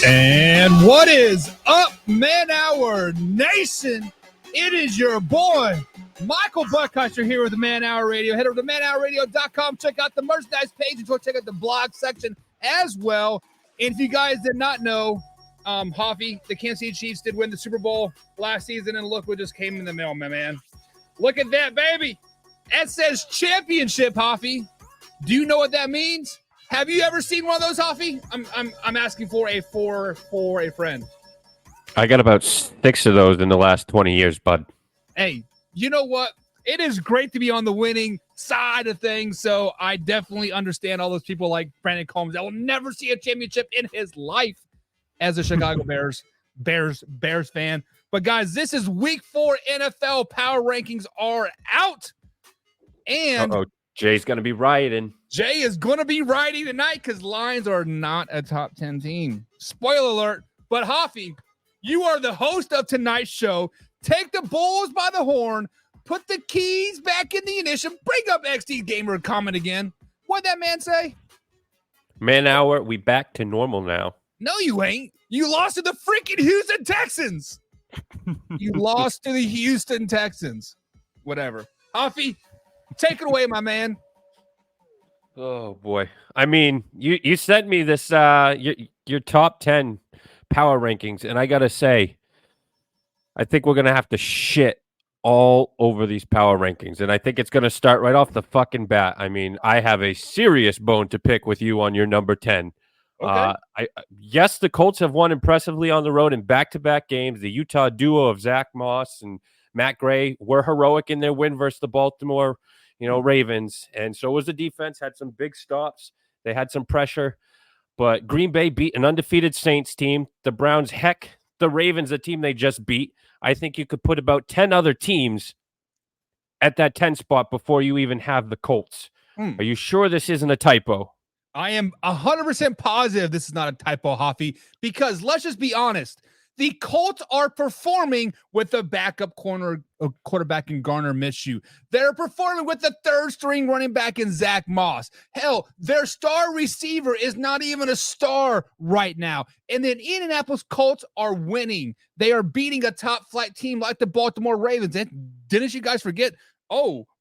And what is up, Man Hour Nation? It is your boy, Michael Buckhuster, here with the Man Hour Radio. Head over to manhourradio.com. Check out the merchandise page and check out the blog section as well. And if you guys did not know, Hoffy, the Kansas City Chiefs did win the Super Bowl last season, and look what just came in the mail, my man. Look at that, baby. That says championship, Hoffy. Do you know what that means? Have you ever seen one of those, Hoffy? I'm asking for a friend. I got about 6 of those in the last 20 years, bud. Hey, you know what? It is great to be on the winning side of things, so I definitely understand all those people like Brandon Combs that will never see a championship in his life as a Chicago Bears fan. But guys, this is week 4. NFL power rankings are out. And Jay's going to be rioting. Jay is going to be riding tonight because Lions are not a top 10 team. Spoiler alert. But Hoffy, you are the host of tonight's show. Take the bulls by the horn. Put the keys back in the ignition. Bring up XT Gamer comment again. What'd that man say? Man Hour, we back to normal now. No, you ain't. You lost to the freaking Houston Texans. You lost to the Houston Texans. Whatever. Hoffy, take it away, my man. Oh, boy. I mean, you sent me this, your top 10 power rankings, and I got to say, I think we're going to have to shit all over these power rankings, and I think it's going to start right off the fucking bat. I mean, I have a serious bone to pick with you on your number 10. Okay. Yes, the Colts have won impressively on the road in back-to-back games. The Utah duo of Zach Moss and Matt Gray were heroic in their win versus the Baltimore Ravens, and so was the defense. Had some big stops. They had some pressure, but Green Bay beat an undefeated Saints team. The Browns, heck, the Ravens, a team they just beat. I think you could put about 10 other teams at that 10 spot before you even have the Colts. Are you sure this isn't a typo? I am 100% positive this is not a typo, Hoffy, because let's just be honest. The Colts are performing with a backup quarterback in Garner Minshew. They're performing with the third-string running back in Zach Moss. Hell, their star receiver is not even a star right now. And the Indianapolis Colts are winning. They are beating a top-flight team like the Baltimore Ravens. And didn't you guys forget,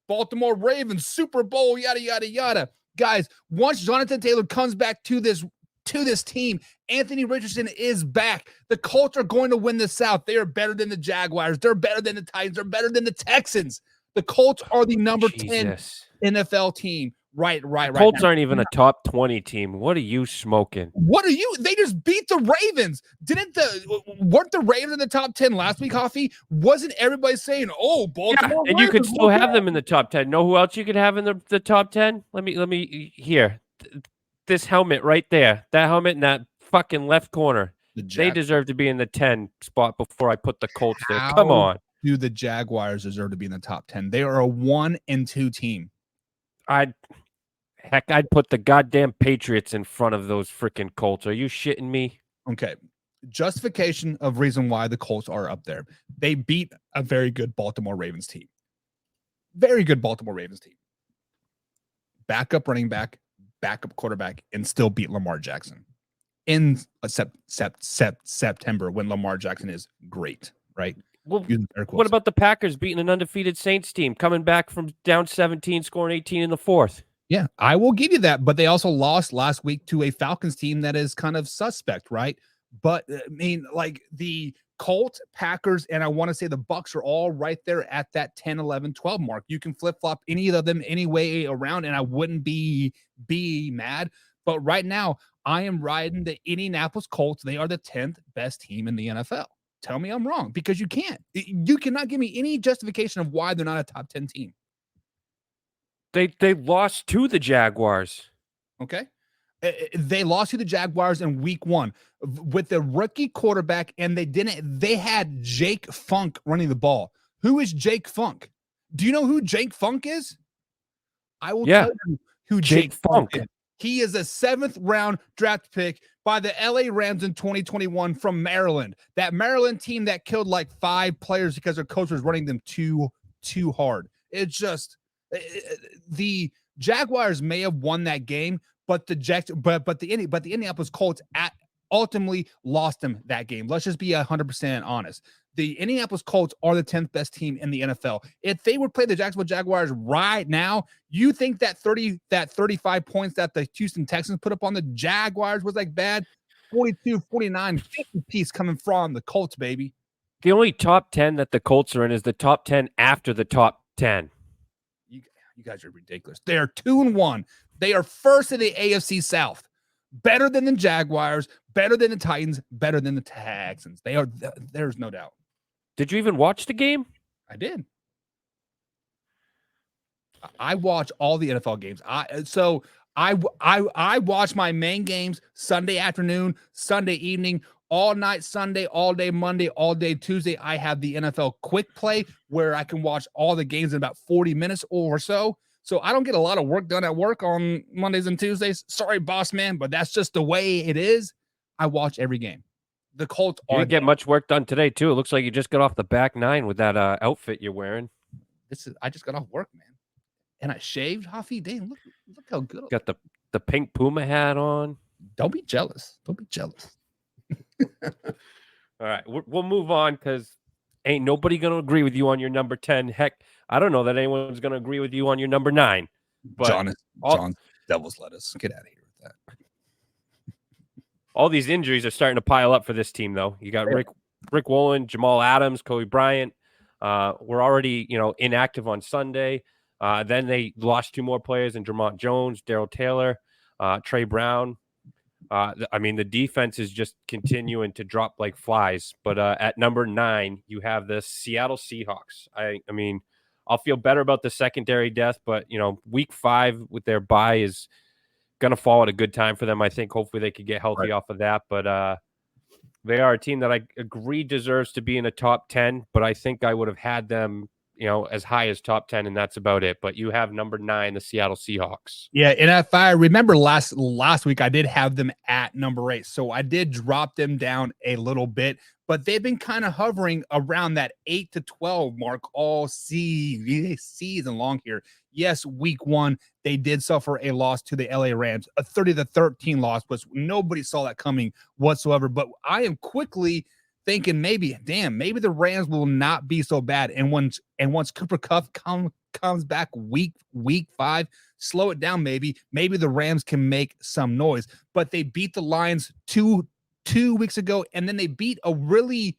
Baltimore Ravens, Super Bowl, yada, yada, yada. Guys, once Jonathan Taylor comes back to this team, Anthony Richardson is back. The Colts are going to win the South. They are better than the Jaguars. They're better than the Titans. They're better than the Texans. The Colts are the number 10 NFL team. Right. Colts aren't even a top 20 team. What are you smoking? They just beat the Ravens. Weren't the Ravens in the top 10 last week, Hoffy? Wasn't everybody saying, Baltimore and Ravens, you could still have them in the top 10. Know who else you could have in the top 10? Let me here. This helmet right there, that helmet in that fucking left corner, they deserve to be in the 10 spot before I put the Colts there. Come on. Do the Jaguars deserve to be in the top 10? They are a 1-2 team. I'd put the goddamn Patriots in front of those freaking Colts. Are you shitting me? Okay. Justification of reason why the Colts are up there. They beat a very good Baltimore Ravens team. Very good Baltimore Ravens team. Backup running back, backup quarterback, and still beat Lamar Jackson in September when Lamar Jackson is great, right? Well, what about the Packers beating an undefeated Saints team, coming back from down 17, scoring 18 in the fourth? Yeah, I will give you that, but they also lost last week to a Falcons team that is kind of suspect, right? But I mean, like the Colts, Packers, and I want to say the Bucks are all right there at that 10, 11, 12 mark. You can flip-flop any of them any way around, and I wouldn't be mad. But right now, I am riding the Indianapolis Colts. They are the 10th best team in the NFL. Tell me I'm wrong, because you can't. You cannot give me any justification of why they're not a top 10 team. They lost to the Jaguars. Okay. They lost to the Jaguars in week 1 with the rookie quarterback, and they had Jake Funk running the ball. Who is Jake Funk? Do you know who Jake Funk is? I will tell you who Jake Funk is. He is a 7th round draft pick by the LA Rams in 2021 from Maryland. That Maryland team that killed like 5 players because their coach was running them too hard. It's just the Jaguars may have won that game, but the Indianapolis Colts ultimately lost them that game. Let's just be 100% honest. The Indianapolis Colts are the 10th best team in the NFL. If they would play the Jacksonville Jaguars right now, you think that 35 points that the Houston Texans put up on the Jaguars was like bad? 42, 49, 50 piece coming from the Colts, baby. The only top 10 that the Colts are in is the top 10 after the top 10. You guys are ridiculous. They are 2-1. They are first in the AFC South. Better than the Jaguars, better than the Titans, better than the Texans. They are. There's no doubt. Did you even watch the game? I did. I watch all the NFL games. I watch my main games Sunday afternoon, Sunday evening, all night Sunday, all day Monday, all day Tuesday. I have the NFL Quick Play where I can watch all the games in about 40 minutes or so. So I don't get a lot of work done at work on Mondays and Tuesdays. Sorry, boss man, but that's just the way it is. I watch every game. The Colts you didn't get much work done today, too. It looks like you just got off the back nine with that outfit you're wearing. I just got off work, man. And I shaved. Hafi, damn, look how good. Got the pink Puma hat on. Don't be jealous. Don't be jealous. All right, we'll move on because ain't nobody going to agree with you on your number 10. Heck, I don't know that anyone's going to agree with you on your number 9. But John Devil's lettuce. Get out of here with that. All these injuries are starting to pile up for this team, though. You got Rick Woolen, Jamal Adams, Kobe Bryant. We're already, inactive on Sunday. Then they lost 2 more players in Drummond Jones, Darrell Taylor, Trey Brown. The defense is just continuing to drop like flies. But at number 9, you have the Seattle Seahawks. I'll feel better about the secondary depth, but, week 5 with their bye is going to fall at a good time for them. I think hopefully they could get healthy off of that. But they are a team that I agree deserves to be in a top 10, but I think I would have had them as high as top 10, and that's about it. But you have number 9, the Seattle Seahawks. Yeah, and if I remember last week, I did have them at number 8, so I did drop them down a little bit, but they've been kind of hovering around that 8 to 12 mark all season long here. Yes, week 1, they did suffer a loss to the LA Rams, a 30-13 loss, but nobody saw that coming whatsoever. But I am quickly thinking maybe the Rams will not be so bad. And once Cooper Kupp comes back week 5, slow it down. Maybe the Rams can make some noise. But they beat the Lions two weeks ago, and then they beat a really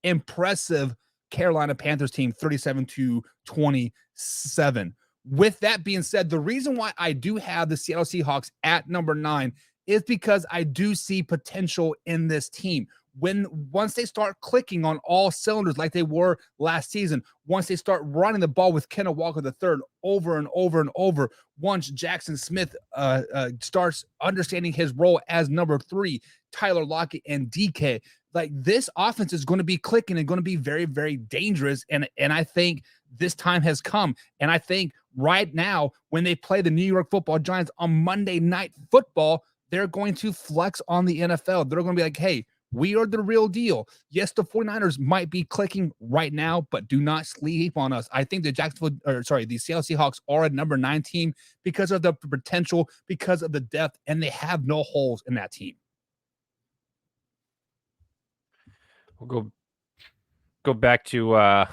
impressive Carolina Panthers team 37-27. With that being said, the reason why I do have the Seattle Seahawks at number 9 is because I do see potential in this team. Once they start clicking on all cylinders like they were last season, once they start running the ball with Kenneth Walker III over and over and over, once Jackson Smith starts understanding his role as number 3, Tyler Lockett and DK, like this offense is going to be clicking and going to be very, very dangerous. And I think this time has come. And I think right now, when they play the New York Football Giants on Monday Night Football, they're going to flex on the NFL. They're going to be like, hey, we are the real deal. Yes, the 49ers might be clicking right now, but do not sleep on us. I think the Seattle Seahawks are a number 9 team because of the potential, because of the depth, and they have no holes in that team. We'll go back to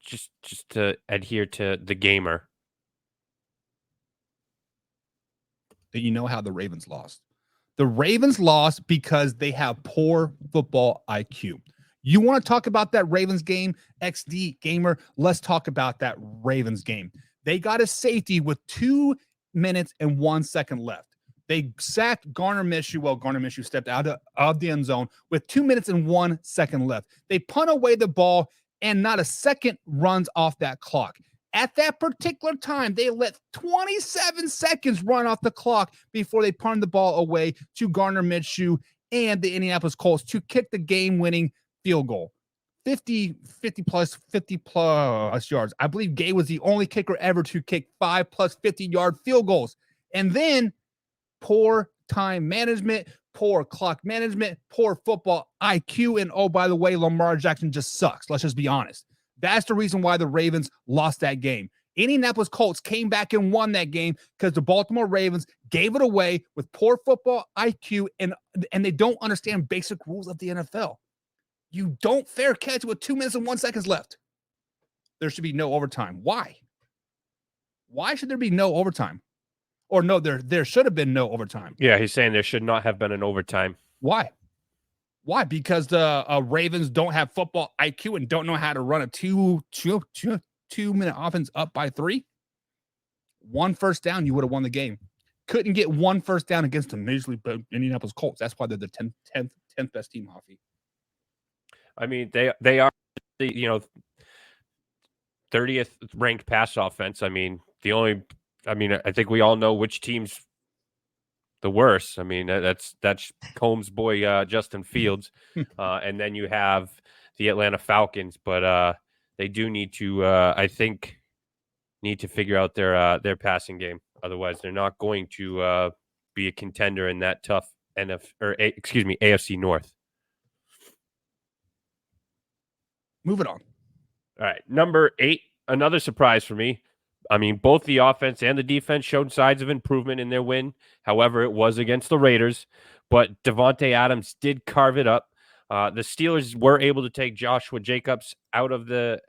just to adhere to the gamer. You know how the Ravens lost. The Ravens lost because they have poor football IQ. You want to talk about that Ravens game, XD Gamer? Let's talk about that Ravens game. They got a safety with 2 minutes and 1 second left. They sacked Garner Minshew. Well, Garner Minshew stepped out of the end zone with 2 minutes and 1 second left. They punt away the ball, and not a second runs off that clock. At that particular time, they let 27 seconds run off the clock before they punted the ball away to Garner Minshew and the Indianapolis Colts to kick the game-winning field goal. 50 plus yards. I believe Gay was the only kicker ever to kick 5 plus 50-yard field goals. And then poor time management, poor clock management, poor football IQ, and oh, by the way, Lamar Jackson just sucks. Let's just be honest. That's the reason why the Ravens lost that game. Indianapolis Colts came back and won that game because the Baltimore Ravens gave it away with poor football IQ, and they don't understand basic rules of the NFL. You don't fair catch with 2 minutes and 1 second left. There should be no overtime. Why? Why should there be no overtime? Or no, there should have been no overtime. Yeah, he's saying there should not have been an overtime. Why? Why? Because the Ravens don't have football IQ and don't know how to run a two-minute offense up by 3. 1 first down, you would have won the game. Couldn't get 1 first down against the Major League Indianapolis Colts. That's why they're the 10th best team, Hoffy. I mean, they are the 30th ranked pass offense. I mean, I think we all know which team's the worst. I mean, that's Combs' boy, Justin Fields. And then you have the Atlanta Falcons, but they do need to, I think, figure out their passing game. Otherwise, they're not going to be a contender in that tough AFC North. Moving on. All right, number 8, another surprise for me. I mean, both the offense and the defense showed signs of improvement in their win. However, it was against the Raiders, but Davante Adams did carve it up. The Steelers were able to take Joshua Jacobs out of the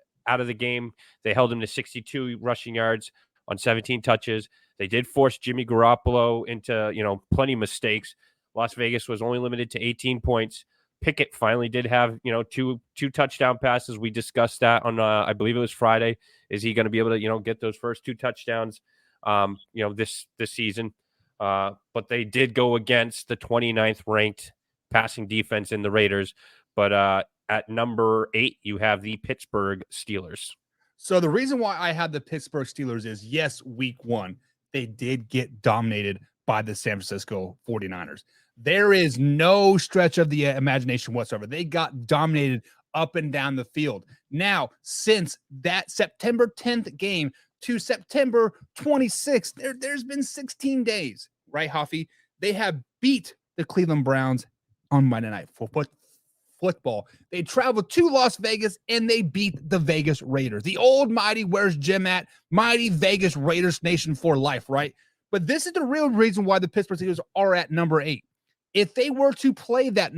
game. They held him to 62 rushing yards on 17 touches. They did force Jimmy Garoppolo into, plenty of mistakes. Las Vegas was only limited to 18 points. Pickett finally did have, two touchdown passes. We discussed that on, I believe it was Friday. Is he going to be able to, get those first 2 touchdowns, this season? But they did go against the 29th ranked passing defense in the Raiders. But at number 8, you have the Pittsburgh Steelers. So the reason why I had the Pittsburgh Steelers is, yes, week 1, they did get dominated by the San Francisco 49ers. There is no stretch of the imagination whatsoever. They got dominated up and down the field. Now, since that September 10th game to September 26th, there's been 16 days, right, Hoffy? They have beat the Cleveland Browns on Monday Night Football. They traveled to Las Vegas and they beat the Vegas Raiders. The old mighty, where's Jim at? Mighty Vegas Raiders Nation for life, right? But this is the real reason why the Pittsburgh Steelers are at number 8. If they were to play that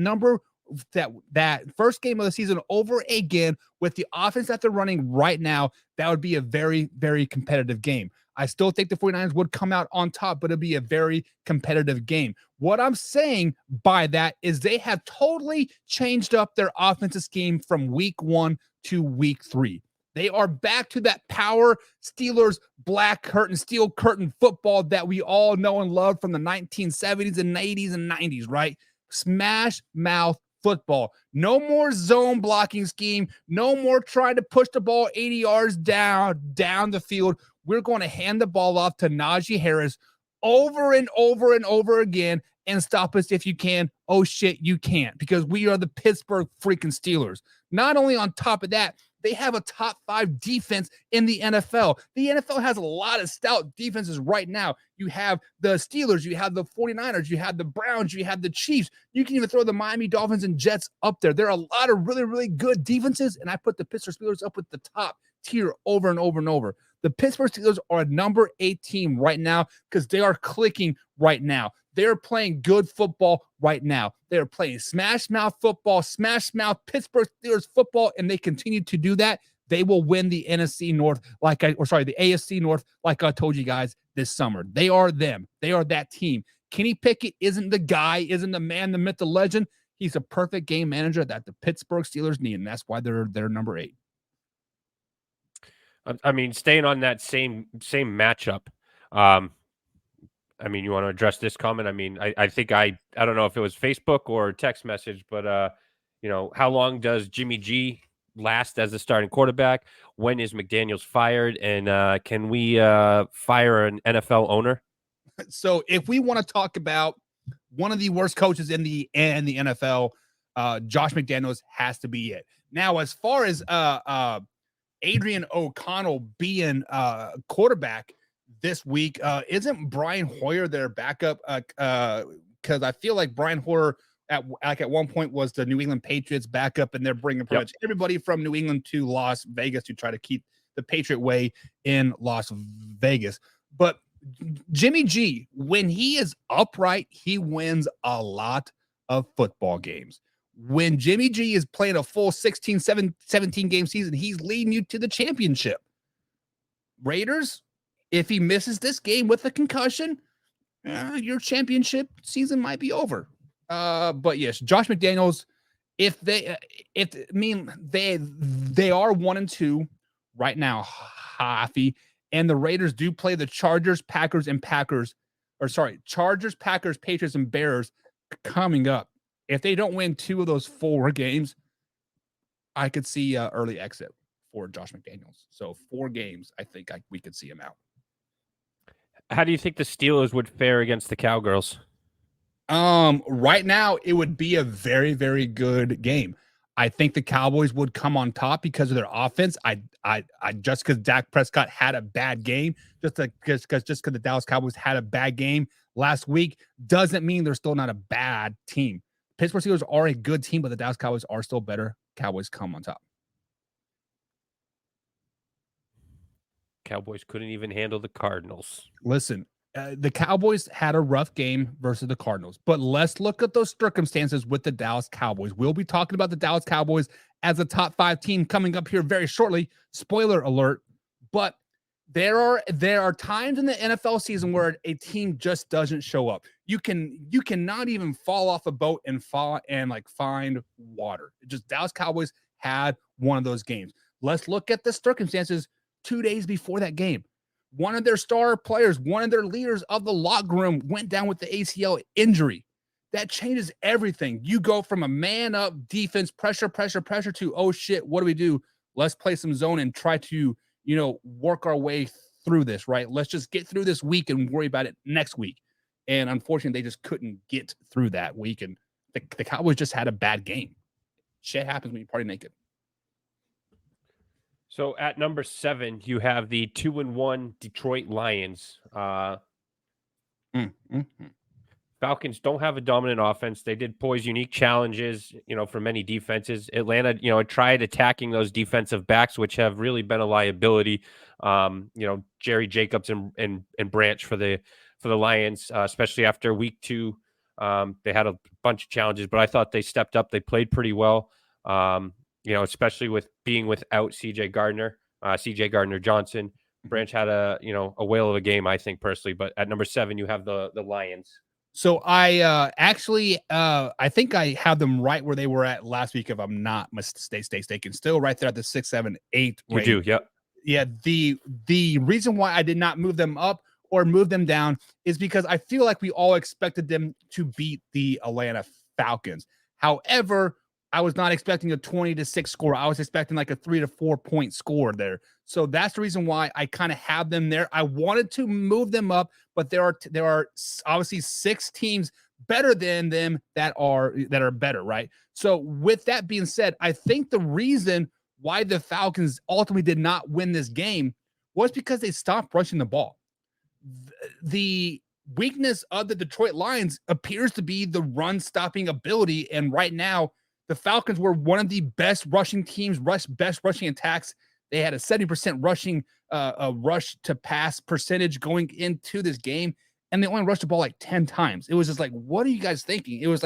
first game of the season over again with the offense that they're running right now, that would be a very, very competitive game. I still think the 49ers would come out on top, but it'd be a very competitive game. What I'm saying by that is they have totally changed up their offensive scheme from week 1 to week 3. They are back to that power Steelers black curtain, steel curtain football that we all know and love from the 1970s and 80s and 90s, right? Smash mouth football. No more zone blocking scheme. No more trying to push the ball 80 yards down the field. We're going to hand the ball off to Najee Harris over and over and over again and stop us if you can. Oh, shit, you can't, because we are the Pittsburgh freaking Steelers. Not only on top of that, they have a top 5 defense in the NFL. The NFL has a lot of stout defenses right now. You have the Steelers, you have the 49ers, you have the Browns, you have the Chiefs. You can even throw the Miami Dolphins and Jets up there. There are a lot of really, really good defenses, and I put the Pittsburgh Steelers up with the top tier over and over and over. The Pittsburgh Steelers are a number 8 team right now because they are clicking right now. They're playing good football right now. They're playing smash mouth football, smash mouth Pittsburgh Steelers football, and they continue to do that. They will win the NFC North, the AFC North, like I told you guys this summer. They are them. They are that team. Kenny Pickett isn't the guy, isn't the man, the myth, the legend. He's a perfect game manager that the Pittsburgh Steelers need, and that's why they're number 8. I mean, staying on that same matchup. I mean, you want to address this comment? I mean, I think I don't know if it was Facebook or text message, but how long does Jimmy G last as a starting quarterback? When is McDaniels fired? And can we fire an NFL owner? So if we want to talk about one of the worst coaches in the NFL, Josh McDaniels has to be it. Now, as far as Adrian O'Connell being quarterback, this week. Isn't Brian Hoyer their backup? Because I feel like Brian Hoyer at one point was the New England Patriots backup, and they're bringing pretty much everybody from New England to Las Vegas to try to keep the Patriot way in Las Vegas. But Jimmy G, when he is upright, he wins a lot of football games. When Jimmy G is playing a full 17 game season, he's leading you to the championship. Raiders, if he misses this game with a concussion, your championship season might be over. But yes, Josh McDaniels, they are 1-2 right now, Hoffy, and the Raiders do play the Chargers, Packers, Patriots, and Bears coming up. If they don't win 2 of those 4 games, I could see early exit for Josh McDaniels. So 4 games, I think we could see him out. How do you think the Steelers would fare against the Cowgirls? Right now, it would be a very, very good game. I think the Cowboys would come on top because of their offense. I just because Dak Prescott had a bad game, just because the Dallas Cowboys had a bad game last week, doesn't mean they're still not a bad team. Pittsburgh Steelers are a good team, but the Dallas Cowboys are still better. Cowboys come on top. Cowboys couldn't even handle the Cardinals. Listen, the Cowboys had a rough game versus the Cardinals, but let's look at those circumstances with the Dallas Cowboys. We'll be talking about the Dallas Cowboys as a top 5 team coming up here very shortly. Spoiler alert. But there are times in the NFL season where a team just doesn't show up. You cannot even fall off a boat and find water. Just Dallas Cowboys had one of those games. Let's look at the circumstances 2 days before that game. One of their star players, one of their leaders of the locker room went down with the ACL injury. That changes everything. You go from a man up defense, pressure to, oh shit, what do we do? Let's play some zone and try to, work our way through this, right? Let's just get through this week and worry about it next week. And unfortunately, they just couldn't get through that week. And the Cowboys just had a bad game. Shit happens when you party naked. So at number 7, you have the 2-1 Detroit Lions. Falcons don't have a dominant offense. They did pose unique challenges, for many defenses. Atlanta, tried attacking those defensive backs, which have really been a liability. Jerry Jacobs and Branch for the Lions, especially after week 2. They had a bunch of challenges, but I thought they stepped up. They played pretty well. Especially with being without CJ Gardner-Johnson. Branch had a whale of a game, I think, personally. But at number 7, you have the Lions. So I I think I have them right where they were at last week, if I'm not mistaken. Still right there at the 6, 7, 8 range. You do, yep. Yeah, the reason why I did not move them up or move them down is because I feel like we all expected them to beat the Atlanta Falcons. However, I was not expecting a 20-6 score. I was expecting like a 3 to 4 point score there. So that's the reason why I kind of have them there. I wanted to move them up, but there are obviously 6 teams better than them that are better, right? So with that being said, I think the reason why the Falcons ultimately did not win this game was because they stopped rushing the ball. The weakness of the Detroit Lions appears to be the run stopping ability, and right now the Falcons were one of the best rushing teams, best rushing attacks. They had a 70% rushing rush to pass percentage going into this game, and they only rushed the ball like 10 times. It was just like, what are you guys thinking? It was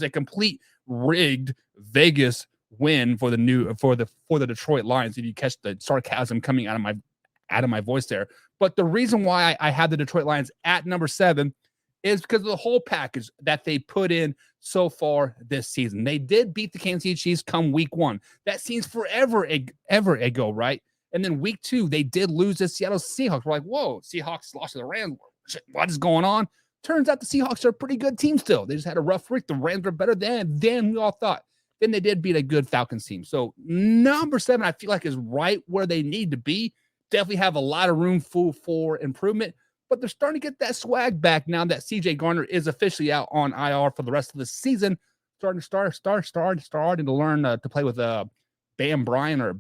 a complete rigged Vegas win for the Detroit Lions. If you catch the sarcasm coming out of my voice there. But the reason why I had the Detroit Lions at number 7 is because of the whole package that they put in so far this season. They did beat the Kansas City Chiefs come week 1. That seems forever ago, right? And then week 2, they did lose the Seattle Seahawks. We're like, whoa, Seahawks lost to the Rams. What is going on? Turns out the Seahawks are a pretty good team still. They just had a rough week. The Rams are better than we all thought. Then they did beat a good Falcons team. So number 7, I feel like, is right where they need to be. Definitely have a lot of room for improvement. But they're starting to get that swag back now that CJ Gardner is officially out on IR for the rest of the season. Starting to learn to play with Bam Bryan or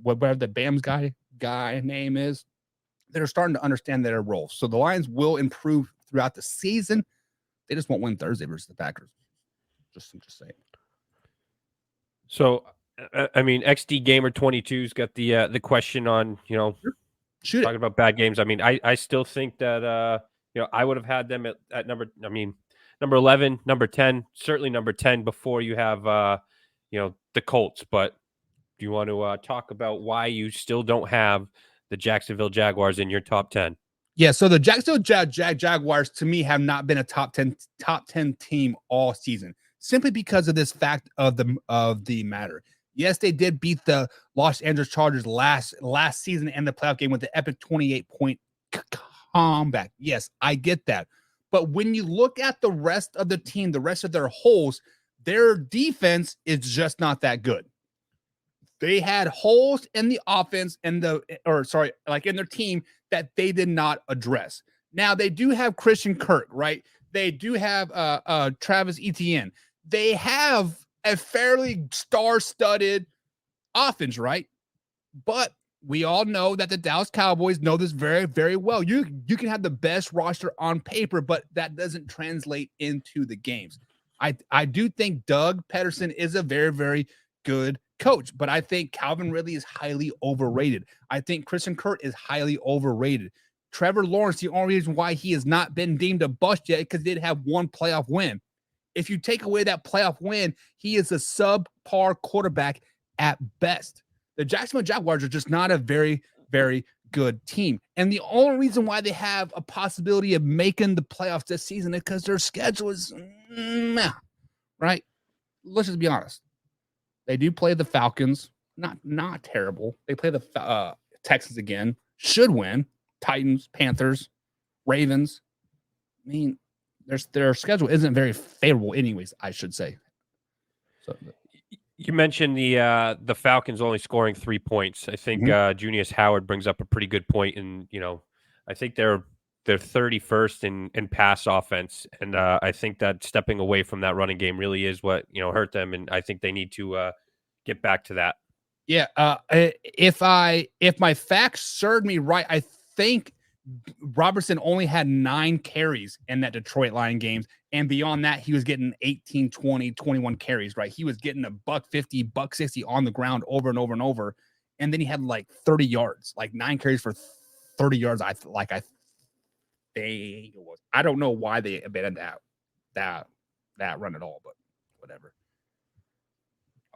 whatever the Bam's guy name is. that are starting to understand their role. So the Lions will improve throughout the season. They just won't win Thursday versus the Packers. I'm just saying. So, I mean, XD Gamer 22's got the question on, Shoot talking about bad games. I mean, I still think that I would have had them at number 11, number 10, certainly number 10 before you have the Colts. But do you want to talk about why you still don't have the Jacksonville Jaguars in your top 10? Yeah, so the Jacksonville Jaguars to me have not been a top 10 team all season, simply because of this fact of the matter. Yes, they did beat the Los Angeles Chargers last season in the playoff game with the epic 28-point comeback. Yes, I get that. But when you look at the rest of the team, the rest of their holes, their defense is just not that good. They had holes in the offense in their team that they did not address. Now they do have Christian Kirk, right? They do have Travis Etienne. They have a fairly star-studded offense, right? But we all know that the Dallas Cowboys know this very, very well. You can have the best roster on paper, but that doesn't translate into the games. I do think Doug Peterson is a very, very good coach, but I think Calvin Ridley is highly overrated. I think Christian Kirk is highly overrated. Trevor Lawrence, the only reason why he has not been deemed a bust yet, because he did have one playoff win. If you take away that playoff win, he is a subpar quarterback at best. The Jacksonville Jaguars are just not a very, very good team. And the only reason why they have a possibility of making the playoffs this season is because their schedule is right. Let's just be honest. They do play the Falcons. Not terrible. They play the Texans again. Should win. Titans, Panthers, Ravens. I mean, their schedule isn't very favorable anyways, I should say. So you mentioned the Falcons only scoring 3 points. I think Junius Howard brings up a pretty good point, and I think they're 31st in pass offense, and I think that stepping away from that running game really is what hurt them, and I think they need to get back to that. Yeah, if my facts served me right, I think Robertson only had 9 carries in that Detroit Lion games. And beyond that, he was getting 18, 20, 21 carries, right? He was getting $150, $160 on the ground over and over and over. And then he had like 30 yards, like 9 carries for 30 yards. I think it was. I don't know why they abandoned that run at all, but whatever.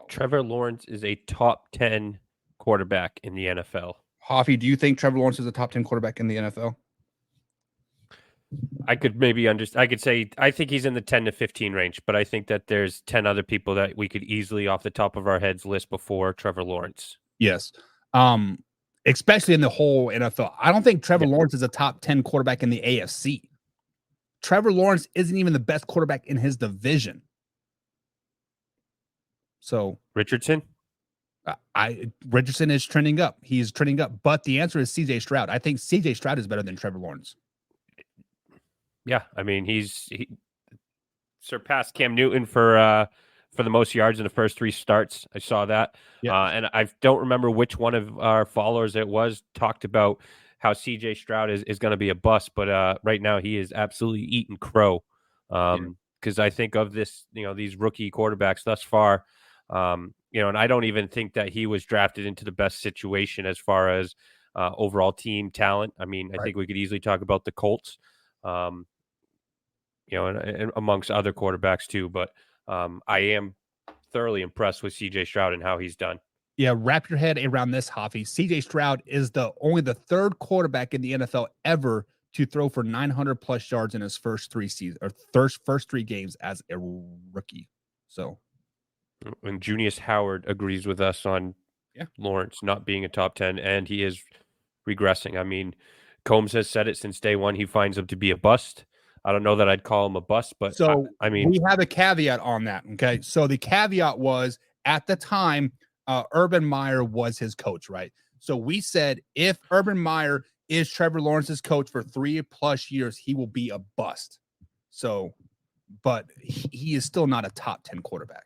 Trevor Lawrence is a top 10 quarterback in the NFL. Hoffy, do you think Trevor Lawrence is a top 10 quarterback in the NFL? I could maybe I could say I think he's in the 10 to 15 range, but I think that there's 10 other people that we could easily off the top of our heads list before Trevor Lawrence. Yes. Especially in the whole NFL. I don't think Trevor Lawrence is a top 10 quarterback in the AFC. Trevor Lawrence isn't even the best quarterback in his division. So Richardson? Richardson is trending up. He's trending up, but the answer is CJ Stroud. I think CJ Stroud is better than Trevor Lawrence. Yeah, I mean he surpassed Cam Newton for the most yards in the first 3 starts. I saw that, and I don't remember which one of our followers it was talked about how CJ Stroud is going to be a bust, but right now he is absolutely eating crow. Because I think of this, these rookie quarterbacks thus far. And I don't even think that he was drafted into the best situation as far as overall team talent. I mean, I think we could easily talk about the Colts, and amongst other quarterbacks too. But I am thoroughly impressed with CJ Stroud and how he's done. Yeah, wrap your head around this, Hoffy. CJ Stroud is only the 3rd quarterback in the NFL ever to throw for 900 plus yards in his first 3 seasons or first 3 games as a rookie. So. And Junius Howard agrees with us on Lawrence not being a top 10, and he is regressing. I mean, Combs has said it since day one. He finds him to be a bust. I don't know that I'd call him a bust, but so I mean, we have a caveat on that. Okay. So the caveat was at the time, Urban Meyer was his coach, right? So we said if Urban Meyer is Trevor Lawrence's coach for 3+ years, he will be a bust. So, but he is still not a top 10 quarterback.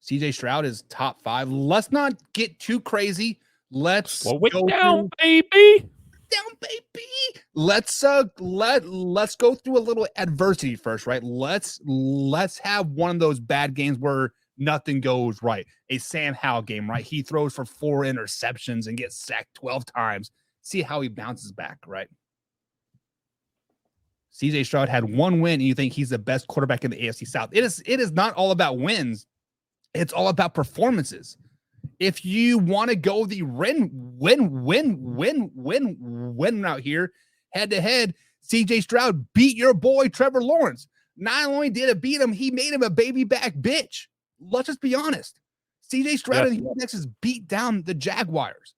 CJ Stroud is top 5. Let's not get too crazy. Let's slow it down, baby. touchdown, baby. Let's go through a little adversity first, right? Let's have one of those bad games where nothing goes right. A Sam Howell game, right? He throws for 4 interceptions and gets sacked 12 times. See how he bounces back, right? CJ Stroud had 1 win, and you think he's the best quarterback in the AFC South. It is not all about wins. It's all about performances. If you want to go the win out here, head to head, CJ Stroud beat your boy Trevor Lawrence. Not only did it beat him, he made him a baby back bitch. Let's just be honest. CJ Stroud and the Texas beat down the Jaguars.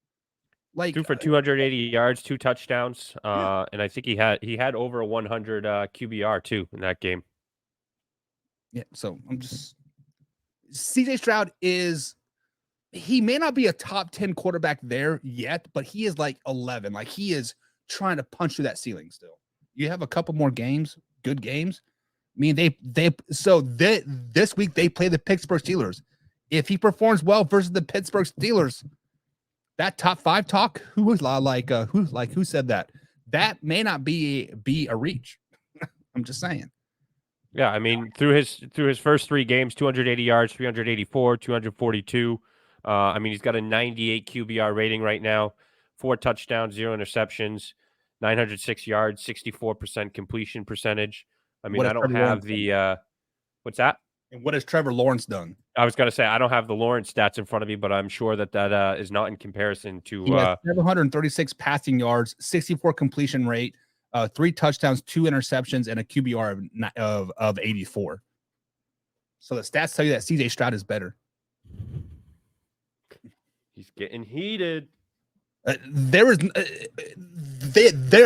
Like, threw for 280 yards, 2 touchdowns, and I think he had over a 100 QBR too in that game. Yeah, so CJ Stroud he may not be a top 10 quarterback there yet, but he is like 11. Like, he is trying to punch through that ceiling still. You have a couple more games, good games. I mean, this week they play the Pittsburgh Steelers. If he performs well versus the Pittsburgh Steelers, that top 5 talk, who said that? That may not be a reach. I'm just saying. Yeah, I mean, through his first 3 games, 280 yards, 384, 242. I mean, he's got a 98 QBR rating right now, 4 touchdowns, 0 interceptions, 906 yards, 64% completion percentage. I mean, I don't have the what's that? And what has Trevor Lawrence done? I was going to say, I don't have the Lawrence stats in front of me, but I'm sure that is not in comparison to. He has 736 passing yards, 64 completion rate, 3 touchdowns, 2 interceptions, and a QBR of 84. So the stats tell you that CJ Stroud is better. He's getting heated. They're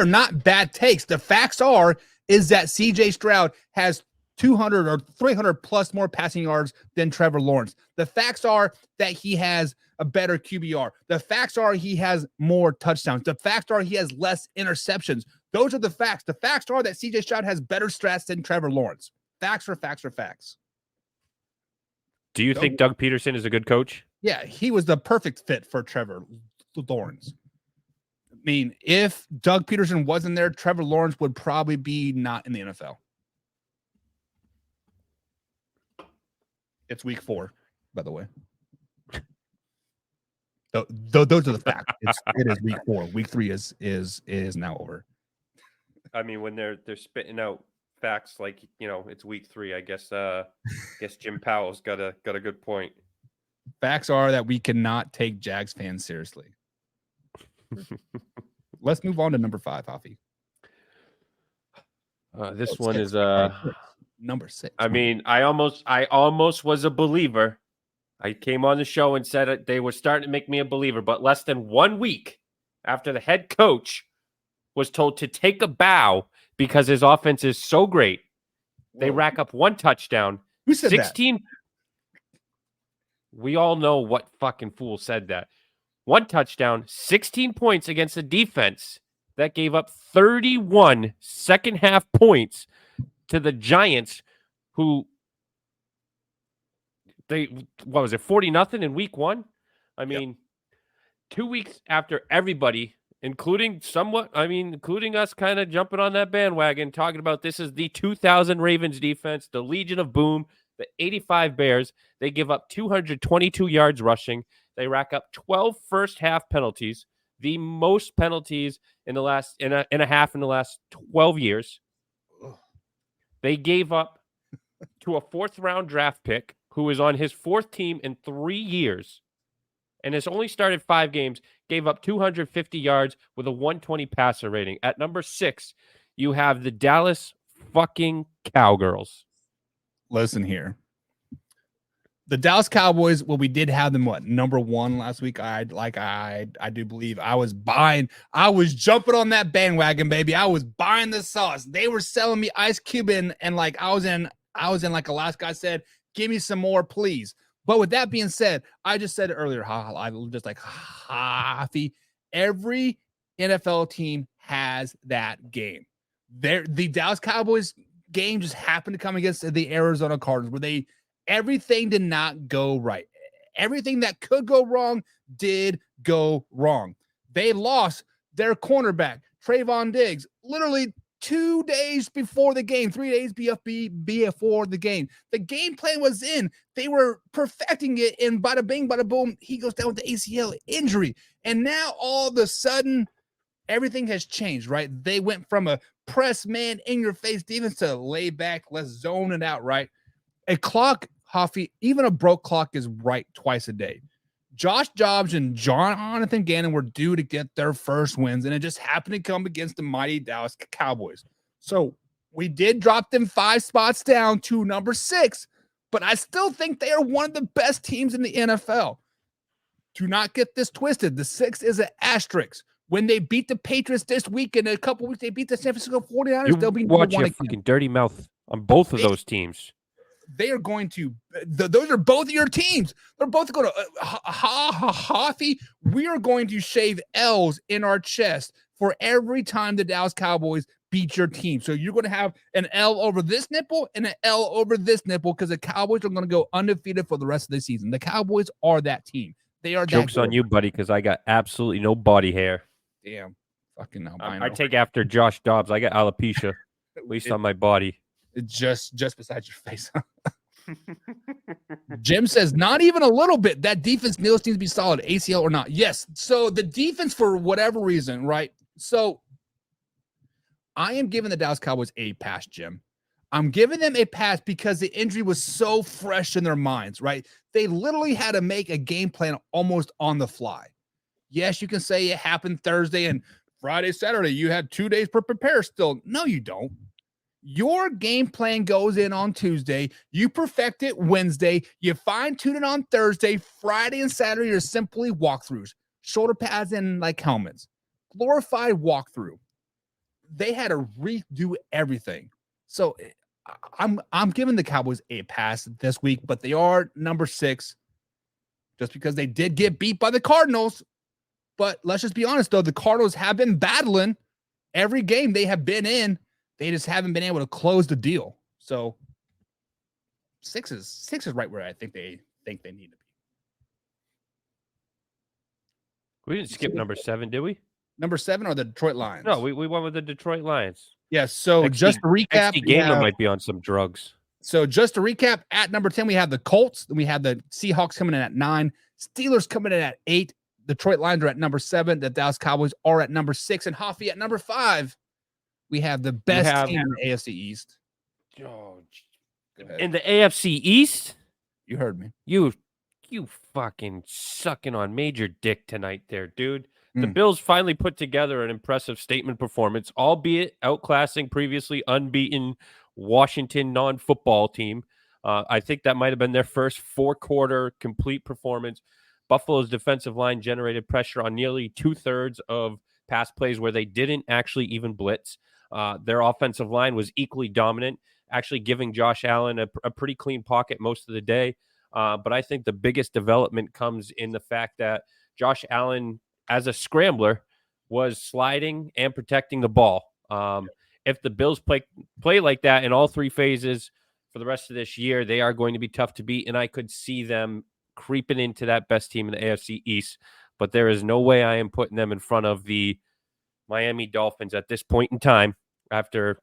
not bad takes. The facts is that CJ Stroud has 200 or 300 plus more passing yards than Trevor Lawrence. The facts are that he has a better QBR. The facts are he has more touchdowns. The facts are he has less interceptions. Those are the facts. The facts are that CJ Stroud has better stats than Trevor Lawrence. Facts are facts are facts. Do you think Doug Peterson is a good coach? Yeah, he was the perfect fit for Trevor Lawrence. I mean, if Doug Peterson wasn't there, Trevor Lawrence would probably be not in the NFL. It's week 4, by the way. Those are the facts. It is week 4. Week 3 is now over. I mean, when they're spitting out facts like, it's week 3, I guess Jim Powell's got a good point. Facts are that we cannot take Jags fans seriously. Let's move on to number 5, Hoffy. This one is number 6. I mean, I almost was a believer. I came on the show and said they were starting to make me a believer, but less than 1 week after the head coach was told to take a bow because his offense is so great, they rack up 1 touchdown. Who said 16 that? We all know what fucking fool said that. 1 touchdown, 16 points against a defense that gave up 31 second half points to the Giants, who 40-0 in week 1? I mean, 2 weeks after everybody, including us kind of jumping on that bandwagon, talking about this is the 2000 Ravens defense, the Legion of Boom, the 85 Bears. They give up 222 yards rushing. They rack up 12 first half penalties, the most penalties in the last in a half in the last 12 years. They gave up to a 4th round draft pick who is on his 4th team in 3 years and has only started 5 games, gave up 250 yards with a 120 passer rating. At number 6, you have the Dallas fucking Cowgirls. Listen here. The Dallas Cowboys, well, we did have them, number 1 last week. I do believe I was jumping on that bandwagon, baby. I was buying the sauce. They were selling me Ice Cube and like I was in like Alaska. I said, give me some more, please. But with that being said, I just said it earlier, I just like, Hafi, every NFL team has that game. The Dallas Cowboys game just happened to come against the Arizona Cardinals where everything did not go right. Everything that could go wrong did go wrong. They lost their cornerback, Trayvon Diggs, literally 2 days before the game, 3 days before the game. The game plan was in. They were perfecting it, and bada bing, bada boom, he goes down with the ACL injury. And now all of a sudden, everything has changed, right? They went from a press man in your face defense to lay back, let's zone it out, right? A clock, Hoffy, even a broke clock is right twice a day. Josh Dobbs and Jonathan Gannon were due to get their first wins, and it just happened to come against the mighty Dallas Cowboys. So we did drop them 5 spots down to number 6, but I still think they are one of the best teams in the NFL. Do not get this twisted. The 6 is an asterisk. When they beat the Patriots this week, in a couple weeks, they beat the San Francisco 49ers. They'll be watch your fucking dirty mouth on both of those teams. They are going to, those are both of your teams. They're both going to, Hoffy, we are going to shave L's in our chest for every time the Dallas Cowboys beat your team. So you're going to have an L over this nipple and an L over this nipple because the Cowboys are going to go undefeated for the rest of the season. The Cowboys are that team. They are that. Joke's on you, buddy, because I got absolutely no body hair. Damn. Fucking no. I take after Josh Dobbs. I got alopecia, at least on my body. Just beside your face. Jim says, not even a little bit. That defense needs to be solid, ACL or not. Yes. So the defense, for whatever reason, right? So I am giving the Dallas Cowboys a pass, Jim. I'm giving them a pass because the injury was so fresh in their minds, right? They literally had to make a game plan almost on the fly. Yes, you can say it happened Thursday and Friday, Saturday. You had 2 days to prepare still. No, you don't. Your game plan goes in on Tuesday. You perfect it Wednesday. You fine-tune it on Thursday. Friday and Saturday are simply walkthroughs. Shoulder pads and like helmets. Glorified walkthrough. They had to redo everything. So I'm giving the Cowboys a pass this week, but they are number 6 just because they did get beat by the Cardinals. But let's just be honest, though. The Cardinals have been battling every game they have been in. They just haven't been able to close the deal. So 6 is right where I think they need to be. We didn't skip number 7, did we? Number 7 are the Detroit Lions. No, we went with the Detroit Lions. Yeah, so just to recap, Gamer might be on some drugs. So just to recap, at number 10, we have the Colts. Then we have the Seahawks coming in at 9. Steelers coming in at 8. Detroit Lions are at number 7. The Dallas Cowboys are at number 6. And Hoffy at number 5. We have the best team in the AFC East. Oh, in the AFC East? You heard me. You fucking sucking on major dick tonight there, dude. The Bills finally put together an impressive statement performance, albeit outclassing previously unbeaten Washington non-football team. I think that might have been their first 4-quarter complete performance. Buffalo's defensive line generated pressure on nearly 2/3 of pass plays where they didn't actually even blitz. Their offensive line was equally dominant, actually giving Josh Allen a pretty clean pocket most of the day. But I think the biggest development comes in the fact that Josh Allen, as a scrambler, was sliding and protecting the ball. If the Bills play like that in all 3 phases for the rest of this year, they are going to be tough to beat, and I could see them creeping into that best team in the AFC East. But there is no way I am putting them in front of the Miami Dolphins at this point in time after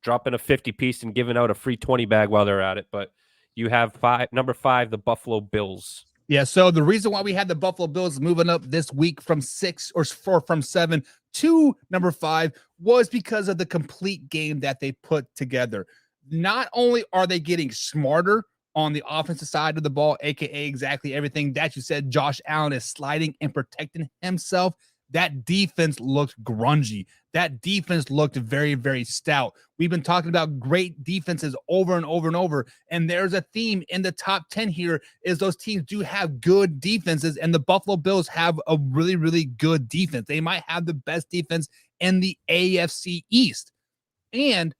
dropping a 50-piece and giving out a free 20 bag while they're at it. But you have number 5, the Buffalo Bills. Yeah, so the reason why we had the Buffalo Bills moving up this week from 6 or from 7 to number 5 was because of the complete game that they put together. Not only are they getting smarter on the offensive side of the ball, aka exactly everything that you said, Josh Allen is sliding and protecting himself. That defense looked grungy. That defense looked very, very stout. We've been talking about great defenses over and over and over. And there's a theme in the top 10 here is those teams do have good defenses. And the Buffalo Bills have a really, really good defense. They might have the best defense in the AFC East. And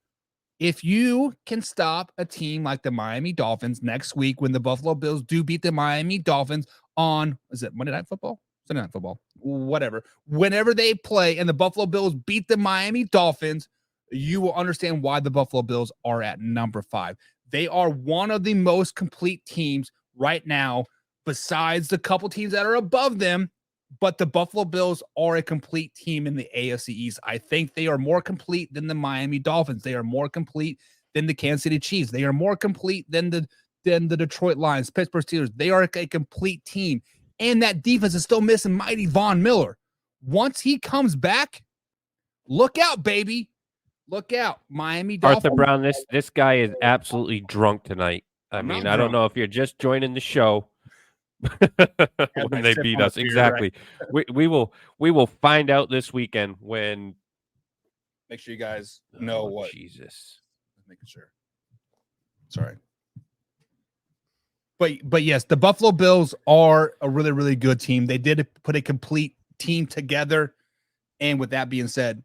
if you can stop a team like the Miami Dolphins next week when the Buffalo Bills do beat the Miami Dolphins on, is it Monday Night Football? Sunday Night Football, whatever. Whenever they play and the Buffalo Bills beat the Miami Dolphins, you will understand why the Buffalo Bills are at number 5. They are one of the most complete teams right now, besides the couple teams that are above them. but the Buffalo Bills are a complete team in the AFC East. I think they are more complete than the Miami Dolphins. They are more complete than the Kansas City Chiefs. They are more complete than the Detroit Lions, Pittsburgh Steelers. They are a complete team. And that defense is still missing mighty Von Miller. Once he comes back, look out, baby. Look out. Miami Dolphins. Arthur Brown, this guy is absolutely drunk tonight. I mean, I don't know if you're just joining the show when they beat us. Exactly. Right? We will find out this weekend when. Make sure you guys know what. Jesus. Making sure. Sorry. But yes, the Buffalo Bills are a really, really good team. They did put a complete team together. And with that being said,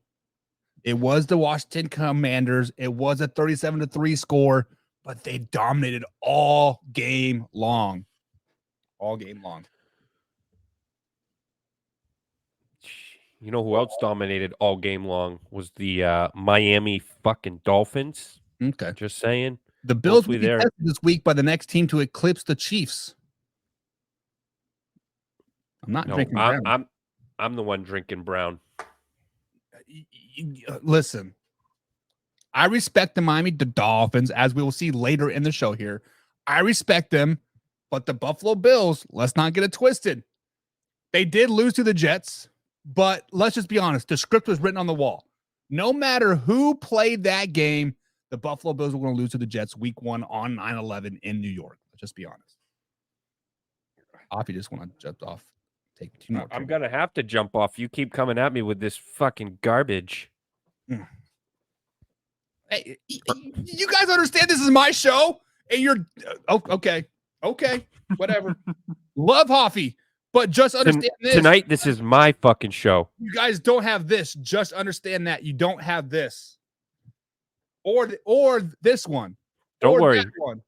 it was the Washington Commanders. It was a 37-3 score, but they dominated all game long. All game long. You know who else dominated all game long was the Miami fucking Dolphins. Okay. Just saying. The Bills will be tested this week by the next team to eclipse the Chiefs. I'm not drinking brown. I'm the one drinking brown. Listen, I respect the Miami Dolphins, as we will see later in the show here. I respect them, but the Buffalo Bills, let's not get it twisted. They did lose to the Jets, but let's just be honest. The script was written on the wall. No matter who played that game, the Buffalo Bills were going to lose to the Jets week 1 on 9/11 in New York. Let's just be honest. If you just want to jump off, take 2 more. I'm going to have to jump off. You keep coming at me with this fucking garbage. Hey, you guys understand this is my show? And you're okay, whatever. Love Hoffy, but just understand this. Tonight, this is my fucking show. You guys don't have this. Just understand that you don't have this. Or this one. Don't worry. One.